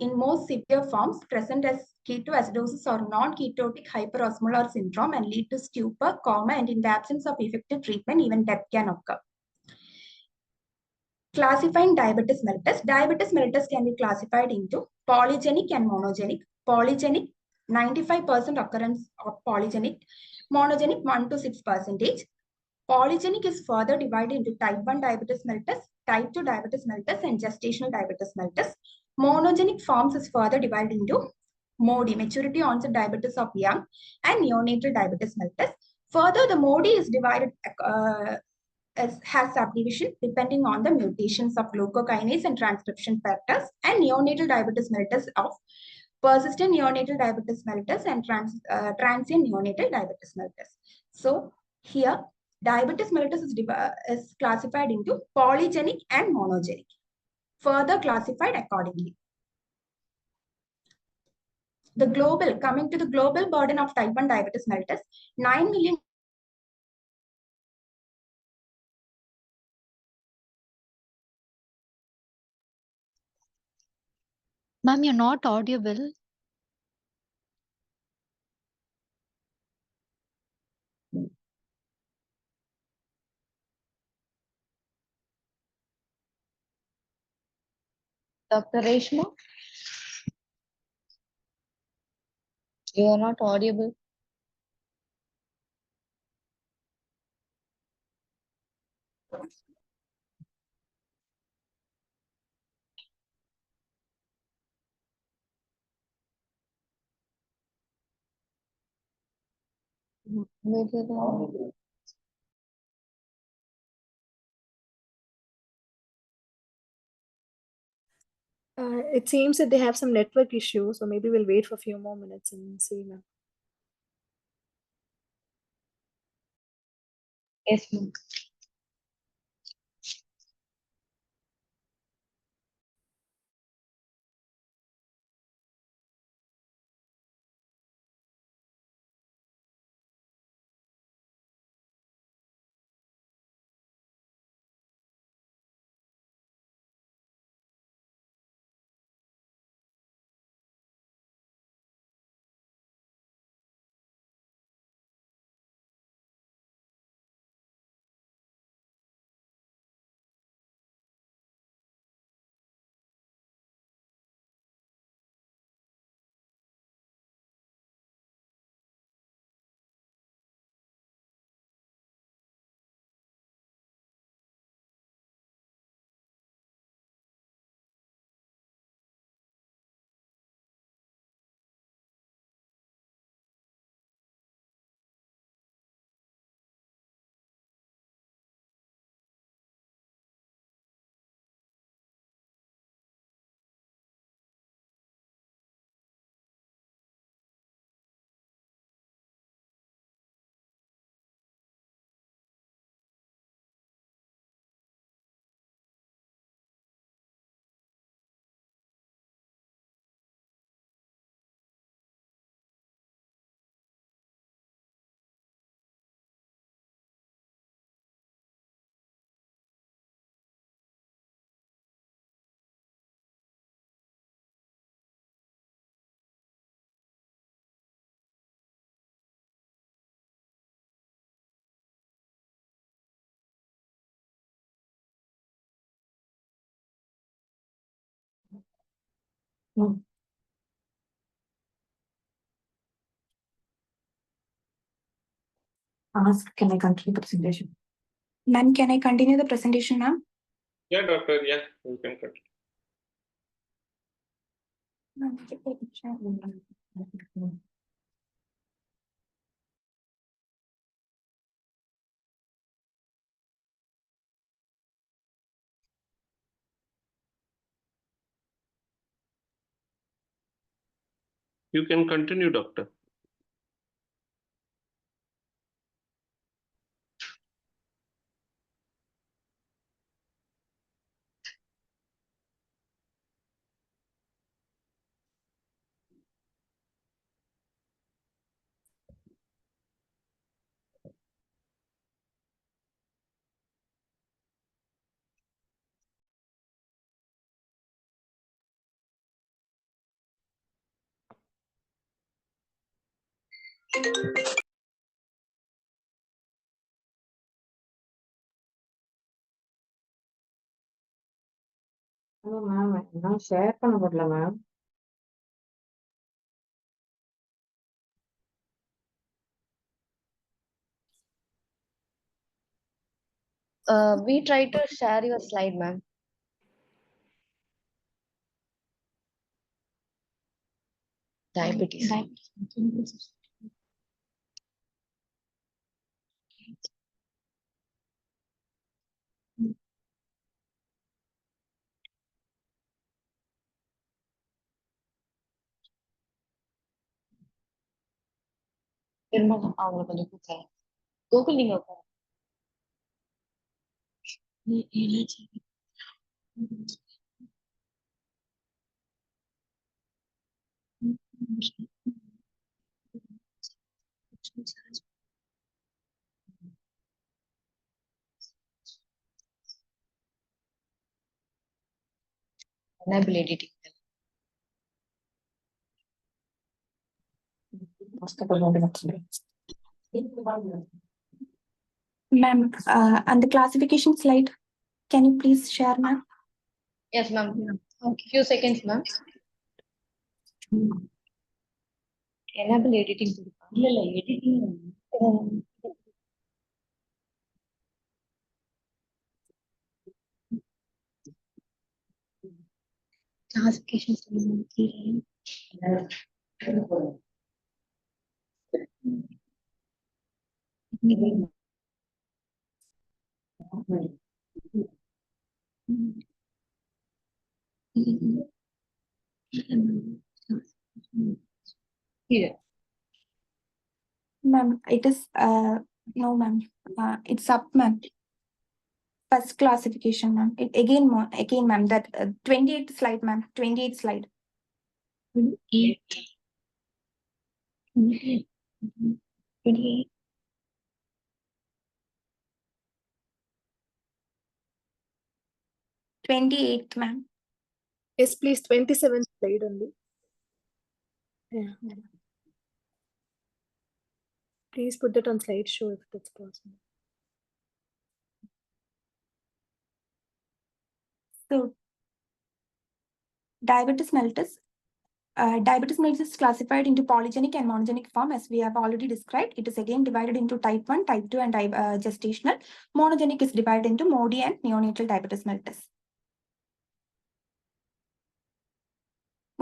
In most severe forms, present as ketoacidosis or non-ketotic hyperosmolar syndrome and lead to stupor, coma, and in the absence of effective treatment, even death can occur. Classifying diabetes mellitus. Diabetes mellitus can be classified into polygenic and monogenic. Polygenic, 95% occurrence of polygenic. Monogenic, 1 to 6%. Polygenic is further divided into type 1 diabetes mellitus, type 2 diabetes mellitus, and gestational diabetes mellitus. Monogenic forms is further divided into MODY, maturity onset diabetes of young, and neonatal diabetes mellitus. Further, the MODY is divided has subdivision depending on the mutations of glucokinase and transcription factors, and neonatal diabetes mellitus of persistent neonatal diabetes mellitus and transient neonatal diabetes mellitus. So here, diabetes mellitus is classified into polygenic and monogenic, further classified accordingly. Coming to the global burden of type 1 diabetes mellitus, 9 million Ma'am, you're not audible. Dr. Reshma, you are not audible. It seems that they have some network issues, so maybe we'll wait for a few more minutes and see now. Yes, ma'am. Can I continue the presentation? Ma'am, can I continue the presentation, ma'am? Yeah, doctor. Yeah, you can continue. You can continue, doctor. Ma'am நான் share பண்ண முடியல ma'am. We try to share your slide, ma'am. Diabetes. அவங்களை கொஞ்சம் கூப்பிடுறேன். கோகுல் நீங்க உட்காருங்க. Enable editing. Ma'am, and the classification slide, can you please share, ma'am? Yes, ma'am. Okay. Few seconds, ma'am. Enable editing. இல்ல editing. Classification. Here. Ma'am, it is, no, ma'am. It's up, ma'am. First classification, ma'am. Again, ma'am, that 28th slide, ma'am. 28th slide. 28. 28. Twenty-eighth, ma'am. Yes, please. 27th slide only. Yeah. Please put that on slideshow if that's possible. So, diabetes mellitus. Diabetes mellitus is classified into polygenic and monogenic form, as we have already described. It is again divided into type 1, type 2, and gestational. Monogenic is divided into MODY and neonatal diabetes mellitus.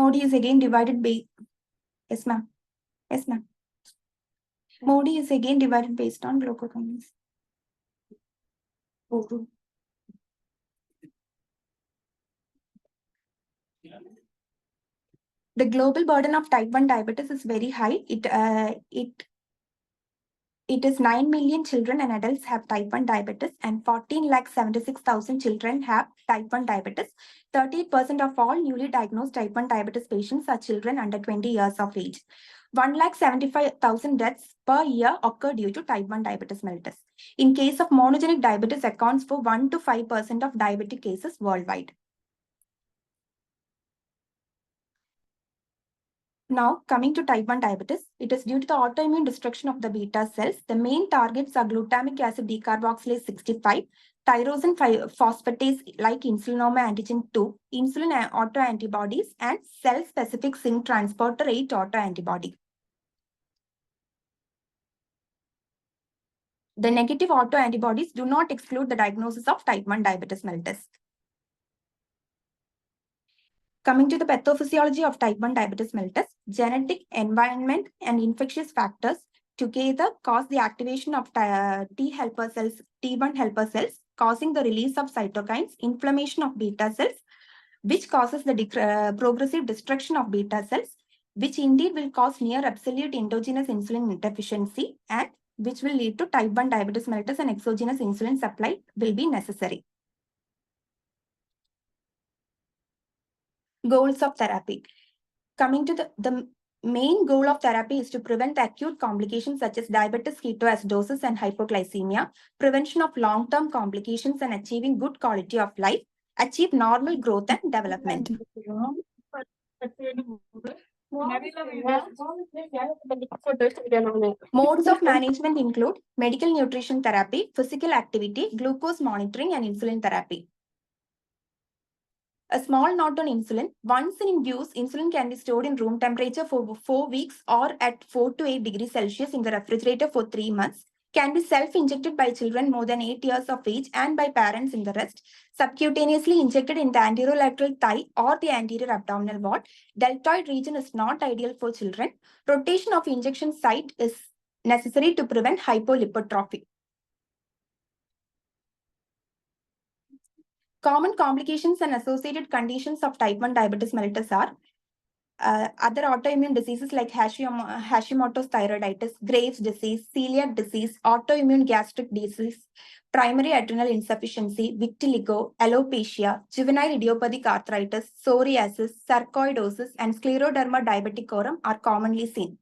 MODY is again divided by, yes, ma'am. Yes, ma'am. MODY is again divided based on glucokinase. The global burden of type 1 diabetes is very high. It is 9 million children and adults have type 1 diabetes, and 14,76,000 children have type 1 diabetes. 38% of all newly diagnosed type 1 diabetes patients are children under 20 years of age. 1,75,000 deaths per year occur due to type 1 diabetes mellitus. In case of monogenic diabetes, accounts for 1 to 5% of diabetic cases worldwide. Now, coming to type 1 diabetes, it is due to the autoimmune destruction of the beta cells. The main targets are glutamic acid decarboxylase 65, tyrosine phosphatase like insulinoma antigen 2, insulin autoantibodies, and cell-specific zinc transporter 8 autoantibody. The negative autoantibodies do not exclude the diagnosis of type 1 diabetes mellitus. Coming to the pathophysiology of type 1 diabetes mellitus, genetic, environment, and infectious factors together cause the activation of T helper cells, T1 helper cells, causing the release of cytokines, inflammation of beta cells, which causes the progressive destruction of beta cells, which indeed will cause near absolute endogenous insulin deficiency, and which will lead to type 1 diabetes mellitus, and exogenous insulin supply will be necessary. Goals of therapy. Coming to the main goal of therapy is to prevent acute complications such as diabetes ketoacidosis and hypoglycemia, prevention of long-term complications, and achieving good quality of life, achieve normal growth and development. Modes of management include medical nutrition therapy, physical activity, glucose monitoring, and insulin therapy. A small note on insulin. Once in use, insulin can be stored in room temperature for 4 weeks or at 4 to 8 degrees Celsius in the refrigerator for 3 months. Can be self-injected by children more than 8 years of age and by parents in the rest. Subcutaneously injected in the anterolateral thigh or the anterior abdominal wall. Deltoid region is not ideal for children. Rotation of injection site is necessary to prevent hypolipotrophy. Common complications and associated conditions of type 1 diabetes mellitus are other autoimmune diseases like Hashimoto's thyroiditis, Graves' disease, celiac disease, autoimmune gastric disease, primary adrenal insufficiency, vitiligo, alopecia, juvenile idiopathic arthritis, psoriasis, sarcoidosis, and scleroderma diabetic are commonly seen.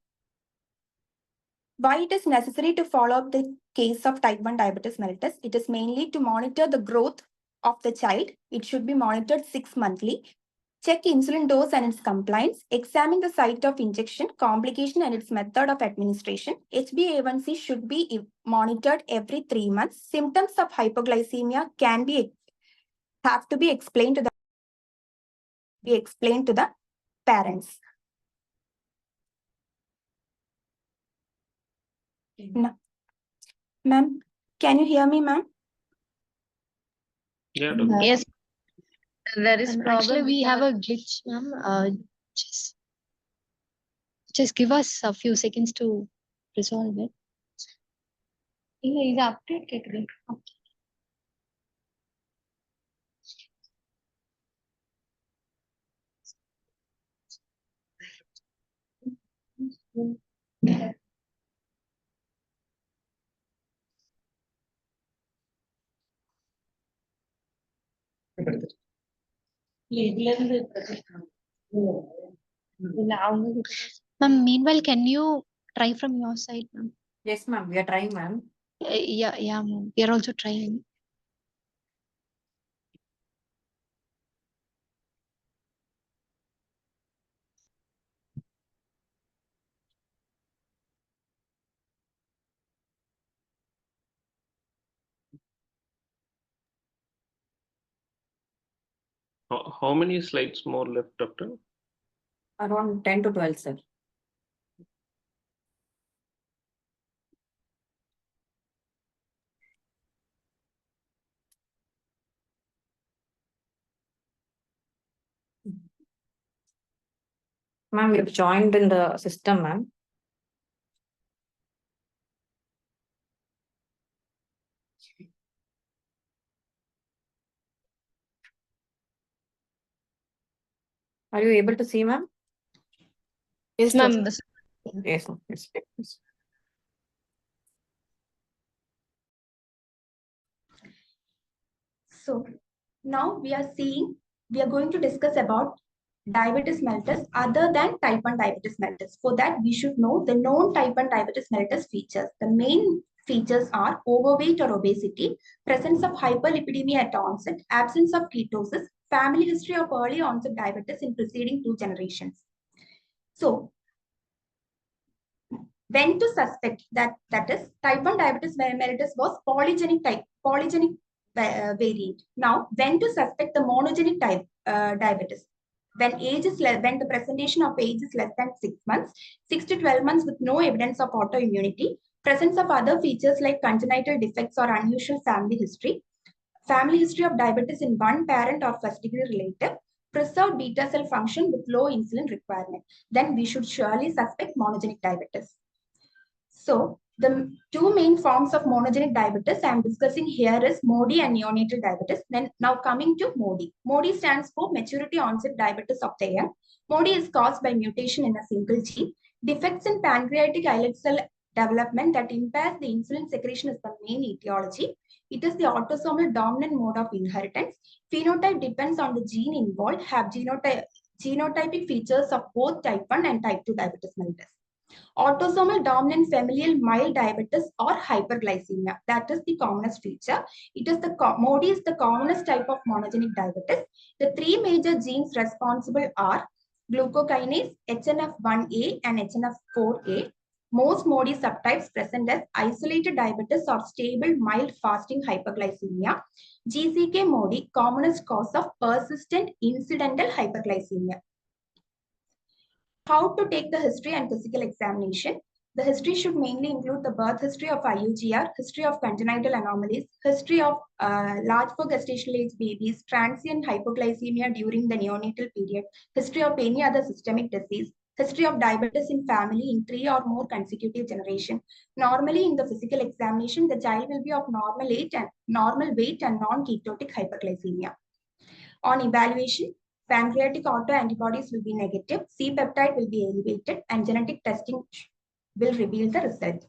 Why it is necessary to follow up the case of type 1 diabetes mellitus? It is mainly to monitor the growth of the child. It should be monitored 6 monthly. Check insulin dose and its compliance. Examine the site of injection, complication, and its method of administration. HbA1c should be monitored every 3 months. Symptoms of hypoglycemia have to be explained to the parents. No. Ma'am, can you hear me, ma'am? Yeah, Yes, there is problem. Actually, we have a glitch, ma'am. Just give us a few seconds to resolve it. Is update केकरे? Ma'am, meanwhile, can you try from your side, ma'am? Yes, ma'am. We are trying, ma'am. Yeah, ma'am. We are also trying. How many slides more left, Doctor? Around 10 to 12, sir. Ma'am, we have joined in the system, ma'am. Are you able to see, ma'am? Yes, ma'am. Yes, ma'am. Yes. So now we are going to discuss about diabetes mellitus other than type 1 diabetes mellitus. For that, we should know the known type 1 diabetes mellitus features. The main features are overweight or obesity, presence of hyperlipidemia at onset, absence of ketosis, family history of early onset diabetes in preceding 2 generations. So, when to suspect that is type 1 diabetes mellitus was polygenic varied. Now, when to suspect the monogenic diabetes? When when the presentation of age is less than 6 months, 6 to 12 months with no evidence of autoimmunity, presence of other features like congenital defects or unusual family history of diabetes in one parent or first degree relative, preserved beta cell function with low insulin requirement, then we should surely suspect monogenic diabetes. So the two main forms of monogenic diabetes I am discussing here is MODY and neonatal diabetes. Then now coming to MODY. MODY stands for maturity onset diabetes of the young. MODY is caused by mutation in a single gene. Defects in pancreatic islet cell development that impairs the insulin secretion is the main etiology. It is the autosomal dominant mode of inheritance. Phenotype depends on the gene involved, have genotypic features of both type 1 and type 2 diabetes mellitus. Autosomal dominant familial mild diabetes or hyperglycemia. That is the commonest feature. It is the MODY is the commonest type of monogenic diabetes. The three major genes responsible are glucokinase, HNF1A and HNF4A. Most MODY subtypes present as isolated diabetes or stable mild fasting hyperglycemia. GCK MODY, commonest cause of persistent incidental hyperglycemia. How to take the history and physical examination? The history should mainly include the birth history of IUGR, history of congenital anomalies, history of large for gestational age babies, transient hypoglycemia during the neonatal period, history of any other systemic disease, history of diabetes in family in 3 or more consecutive generations. Normally, in the physical examination, the child will be of normal weight and non-ketotic hyperglycemia. On evaluation, pancreatic autoantibodies will be negative, C-peptide will be elevated, and genetic testing will reveal the result.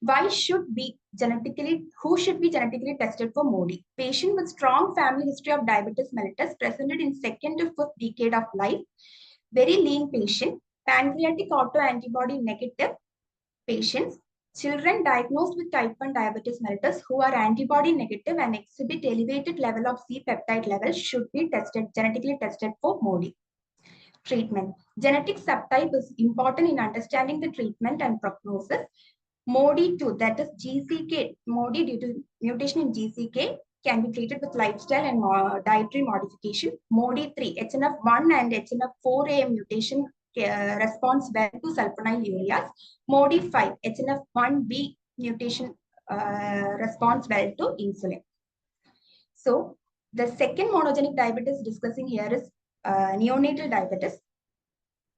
Who should be genetically tested for MODY? Patient with strong family history of diabetes mellitus presented in 2nd to 5th decade of life, very lean patient, pancreatic autoantibody negative patients, children diagnosed with type 1 diabetes mellitus who are antibody negative and exhibit elevated level of C-peptide levels should be genetically tested for MODY. Treatment. Genetic subtype is important in understanding the treatment and prognosis. MODY2, that is GCK, MODY due to mutation in GCK can be treated with lifestyle and dietary modification. MODY3, HNF1 and HNF4A mutation responds well to sulfonylureas. MODY5, HNF1B mutation responds well to insulin. So the second monogenic diabetes discussing here is neonatal diabetes.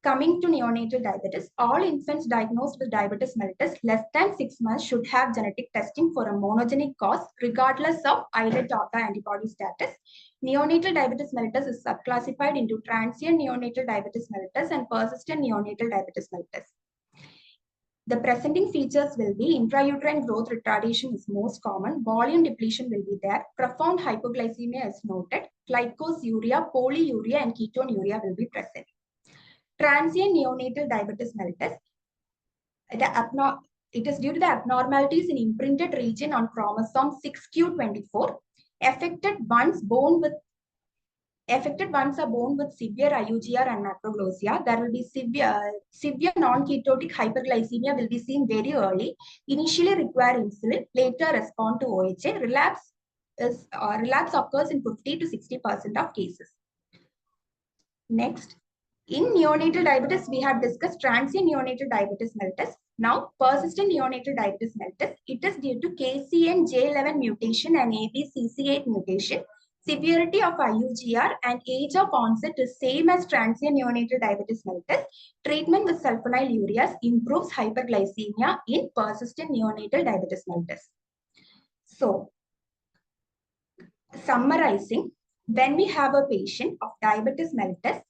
Coming to neonatal diabetes, all infants diagnosed with diabetes mellitus less than 6 months should have genetic testing for a monogenic cause regardless of islet autoantibody status. Neonatal diabetes mellitus is subclassified into transient neonatal diabetes mellitus and persistent neonatal diabetes mellitus. The presenting features will be intrauterine growth retardation is most common, volume depletion will be there, profound hypoglycemia is noted, glycosuria, polyuria and ketonuria will be present. Transient neonatal diabetes mellitus, it is due to the abnormalities in imprinted region on chromosome 6q24. Affected ones are born with severe IUGR and macroglossia. There will be severe non-ketotic hyperglycemia will be seen very early. Initially require insulin, later respond to OHA. Relapse occurs in 50 to 60% of cases. Next, in neonatal diabetes, we have discussed transient neonatal diabetes mellitus. Now, persistent neonatal diabetes mellitus, it is due to KCNJ11 mutation and ABCC8 mutation. Severity of IUGR and age of onset is same as transient neonatal diabetes mellitus. Treatment with sulfonylureas improves hyperglycemia in persistent neonatal diabetes mellitus. So, summarizing, when we have a patient of diabetes mellitus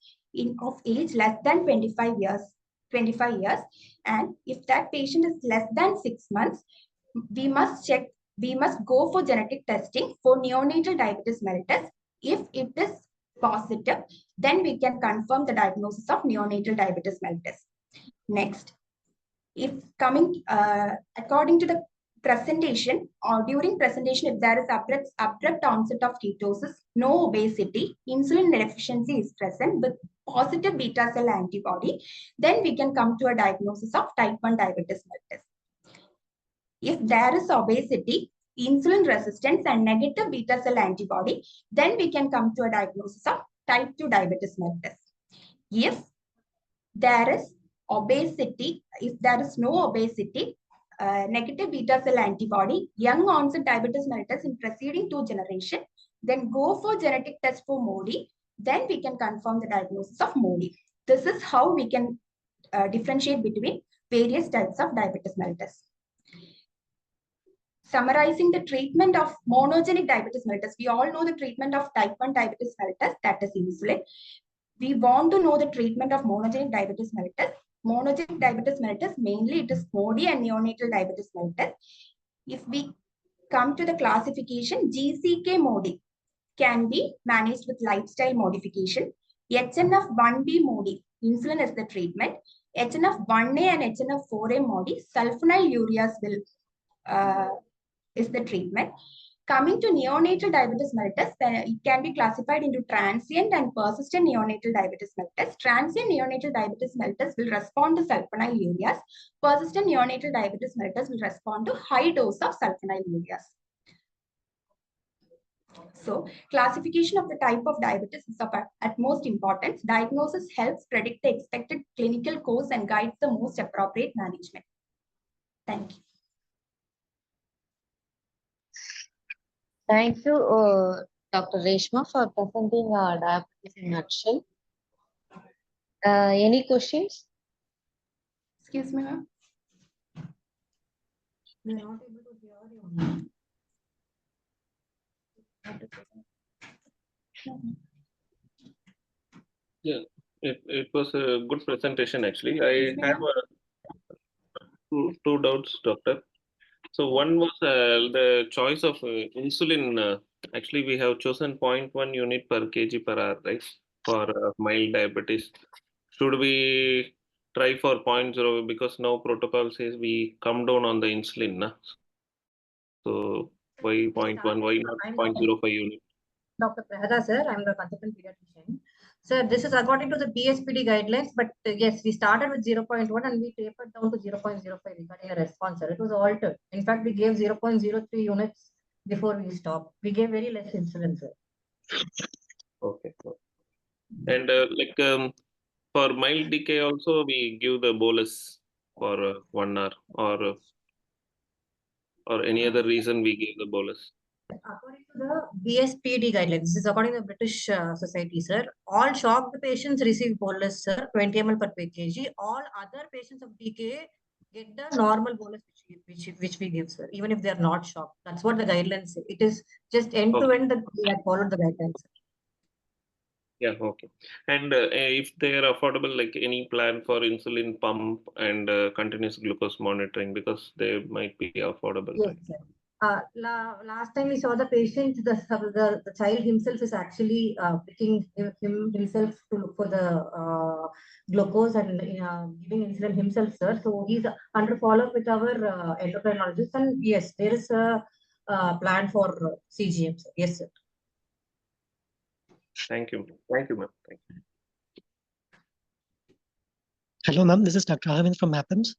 of age less than 25 years, and if that patient is less than 6 months, we must go for genetic testing for neonatal diabetes mellitus. If it is positive, then we can confirm the diagnosis of neonatal diabetes mellitus. Next, if coming according to the presentation or during presentation, if there is abrupt onset of ketosis, no obesity, insulin deficiency is present with positive beta cell antibody, then we can come to a diagnosis of type 1 diabetes mellitus. If there is obesity, insulin resistance, and negative beta cell antibody, then we can come to a diagnosis of type 2 diabetes mellitus. If there is obesity, if there is no obesity, negative beta cell antibody, young onset diabetes mellitus in preceding 2 generation, then go for genetic test for MODY, then we can confirm the diagnosis of MODY. This is how we can differentiate between various types of diabetes mellitus. Summarizing the treatment of monogenic diabetes mellitus, we all know the treatment of type 1 diabetes mellitus, that is insulin. We want to know the treatment of monogenic diabetes mellitus. Monogenic diabetes mellitus, mainly it is MODY and neonatal diabetes mellitus. If we come to the classification, GCK MODY can be managed with lifestyle modification. HNF1B MODY, insulin is the treatment. HNF1A and HNF4A MODY, sulfonyl ureas is the treatment. Coming to neonatal diabetes mellitus, it can be classified into transient and persistent neonatal diabetes mellitus. Transient neonatal diabetes mellitus will respond to sulfonyl ureas. Persistent neonatal diabetes mellitus will respond to high dose of sulfonyl ureas. So, classification of the type of diabetes is of utmost importance. Diagnosis helps predict the expected clinical course and guides the most appropriate management. Thank you. Thank you, Dr. Reshma, for presenting diabetes in a nutshell. Any questions? Excuse me, ma'am. We are not able to hear you. Yeah, it was a good presentation actually. I have two doubts, doctor. So one was the choice of insulin. Actually, we have chosen 0.1 unit per kg per hour, right, for mild diabetes. Should we try for 0.0 because now protocol says we come down on the insulin, na? So why 0.1? Why not 0.05 unit? Dr. Prahada, sir, I'm the consultant pediatrician. Sir, this is according to the BSPD guidelines, but yes, we started with 0.1 and we tapered down to 0.05 regarding a response, sir. It was altered. In fact, we gave 0.03 units before we stopped. We gave very less insulin, sir. Okay. And for mild decay also, we give the bolus for 1 hour or any other reason we give the bolus. According to the BSPD guidelines, this is according to the British Society, sir. All shocked patients receive bolus, sir, 20 ml per kg. All other patients of DKA get the normal bolus which we give, sir, even if they are not shocked. That's what the guidelines say. It is just end to end that we have followed the guidelines, sir. Yeah, okay. And if they are affordable, like any plan for insulin pump and continuous glucose monitoring, because they might be affordable. Yes, right? sir. Last time we saw the patient, the child himself is actually picking himself to look for the glucose and giving insulin himself, sir. So he's under follow-up with our endocrinologist, and yes, there is a plan for CGM, sir. Yes, sir. Thank you. Thank you, ma'am. Thank you. Hello, ma'am. This is Dr. Arvind from MAPMS.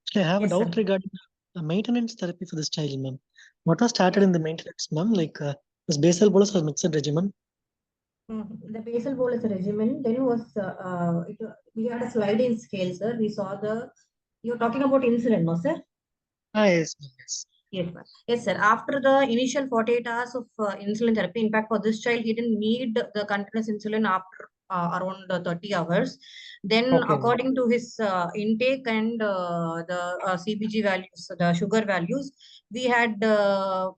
Actually, I have a Yes, doubt sir. regarding maintenance therapy for this child, ma'am. What was started in the maintenance, ma'am? Like, was basal bolus or mixed regimen? The basal bolus regimen, then was we had a sliding scale, sir. We saw you're talking about insulin, no, sir? Yes, ma'am. Yes. Yes, ma'am. Yes, sir. After the initial 48 hours of insulin therapy, in fact, for this child, he didn't need the continuous insulin after around 30 hours. Then, Okay, according to his intake and the CBG values, the sugar values, we had a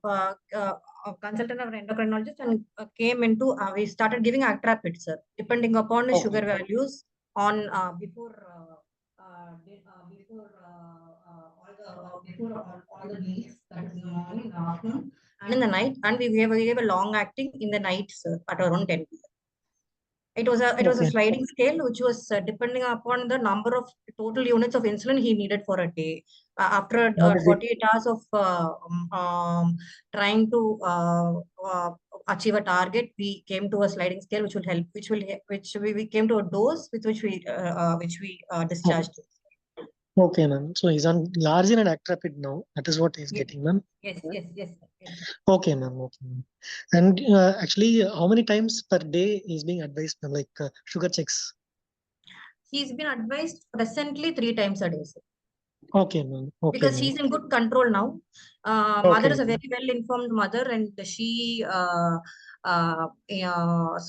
consultant of an endocrinologist and came into, we started giving Actrapid, sir, depending upon his sugar values on before all the meals, that is in the morning, the afternoon, and in the night, and we gave a long acting in the night, sir, at around 10 p.m. It was a sliding scale which was depending upon the number of total units of insulin he needed for a day. After 48 hours of trying to achieve a target, we came to a sliding scale which will help, we came to a dose with which we discharged. Okay, ma'am. So he's on larger and Actrapid now. That is what he's Yes. getting, ma'am. Yes, yes. Okay, ma'am. Okay, ma'am. And actually, how many times per day is being advised, ma'am, like sugar checks? He's been advised presently 3 times a day, sir. Okay, ma'am. Okay, Because ma'am. she's in good control now. Mother is a very well informed mother, and she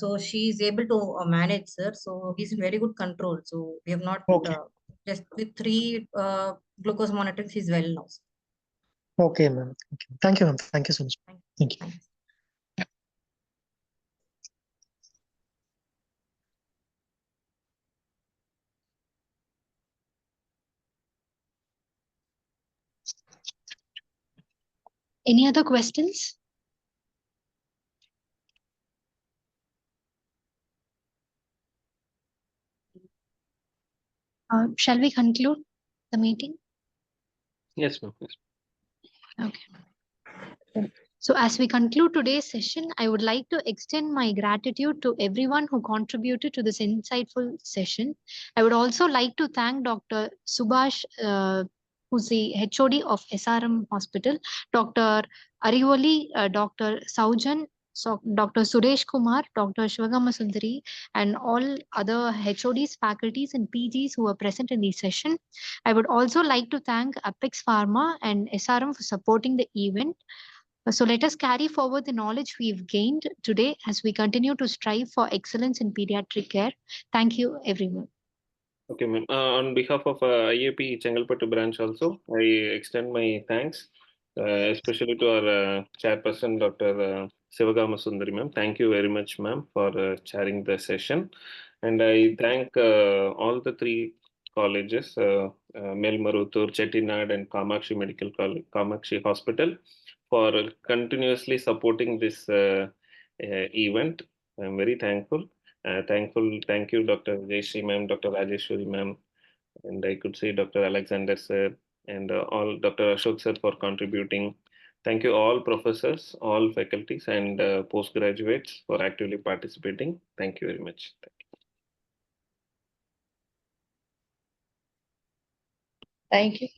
so she is able to manage, sir. So he's in very good control. So we have not just with 3 glucose monitors, he's well now, sir. Okay, ma'am. Okay. Thank you, ma'am. Thank you so much. Thank you. Any other questions? Shall we conclude the meeting? Yes, ma'am. Yes. Okay. So as we conclude today's session, I would like to extend my gratitude to everyone who contributed to this insightful session. I would also like to thank Dr. Subhash, who's the HOD of SRM Hospital, Dr. Arivoli, Dr. Saujan, Dr. Suresh Kumar, Dr. Shivagama Sundari, and all other HODs, faculties, and PGs who were present in the session. I would also like to thank Apex Pharma and SRM for supporting the event. So let us carry forward the knowledge we've gained today as we continue to strive for excellence in pediatric care. Thank you, everyone. Okay, ma'am. On behalf of IAP Chengalpattu branch also, I extend my thanks, especially to our chairperson, Dr. Sivagama Sundari, ma'am. Thank you very much, ma'am, for chairing the session. And I thank all the 3 colleges, Melmarutur, Chettinad, and Kamakshi Medical College, Kamakshi Hospital, for continuously supporting this event. I'm very thankful. Thank you, Dr. Jayashree ma'am, Dr. Rajeshwari ma'am, and I could say Dr. Alexander sir, and all Dr. Ashok sir for contributing. Thank you all professors, all faculties, and postgraduates for actively participating. Thank you very much. Thank you.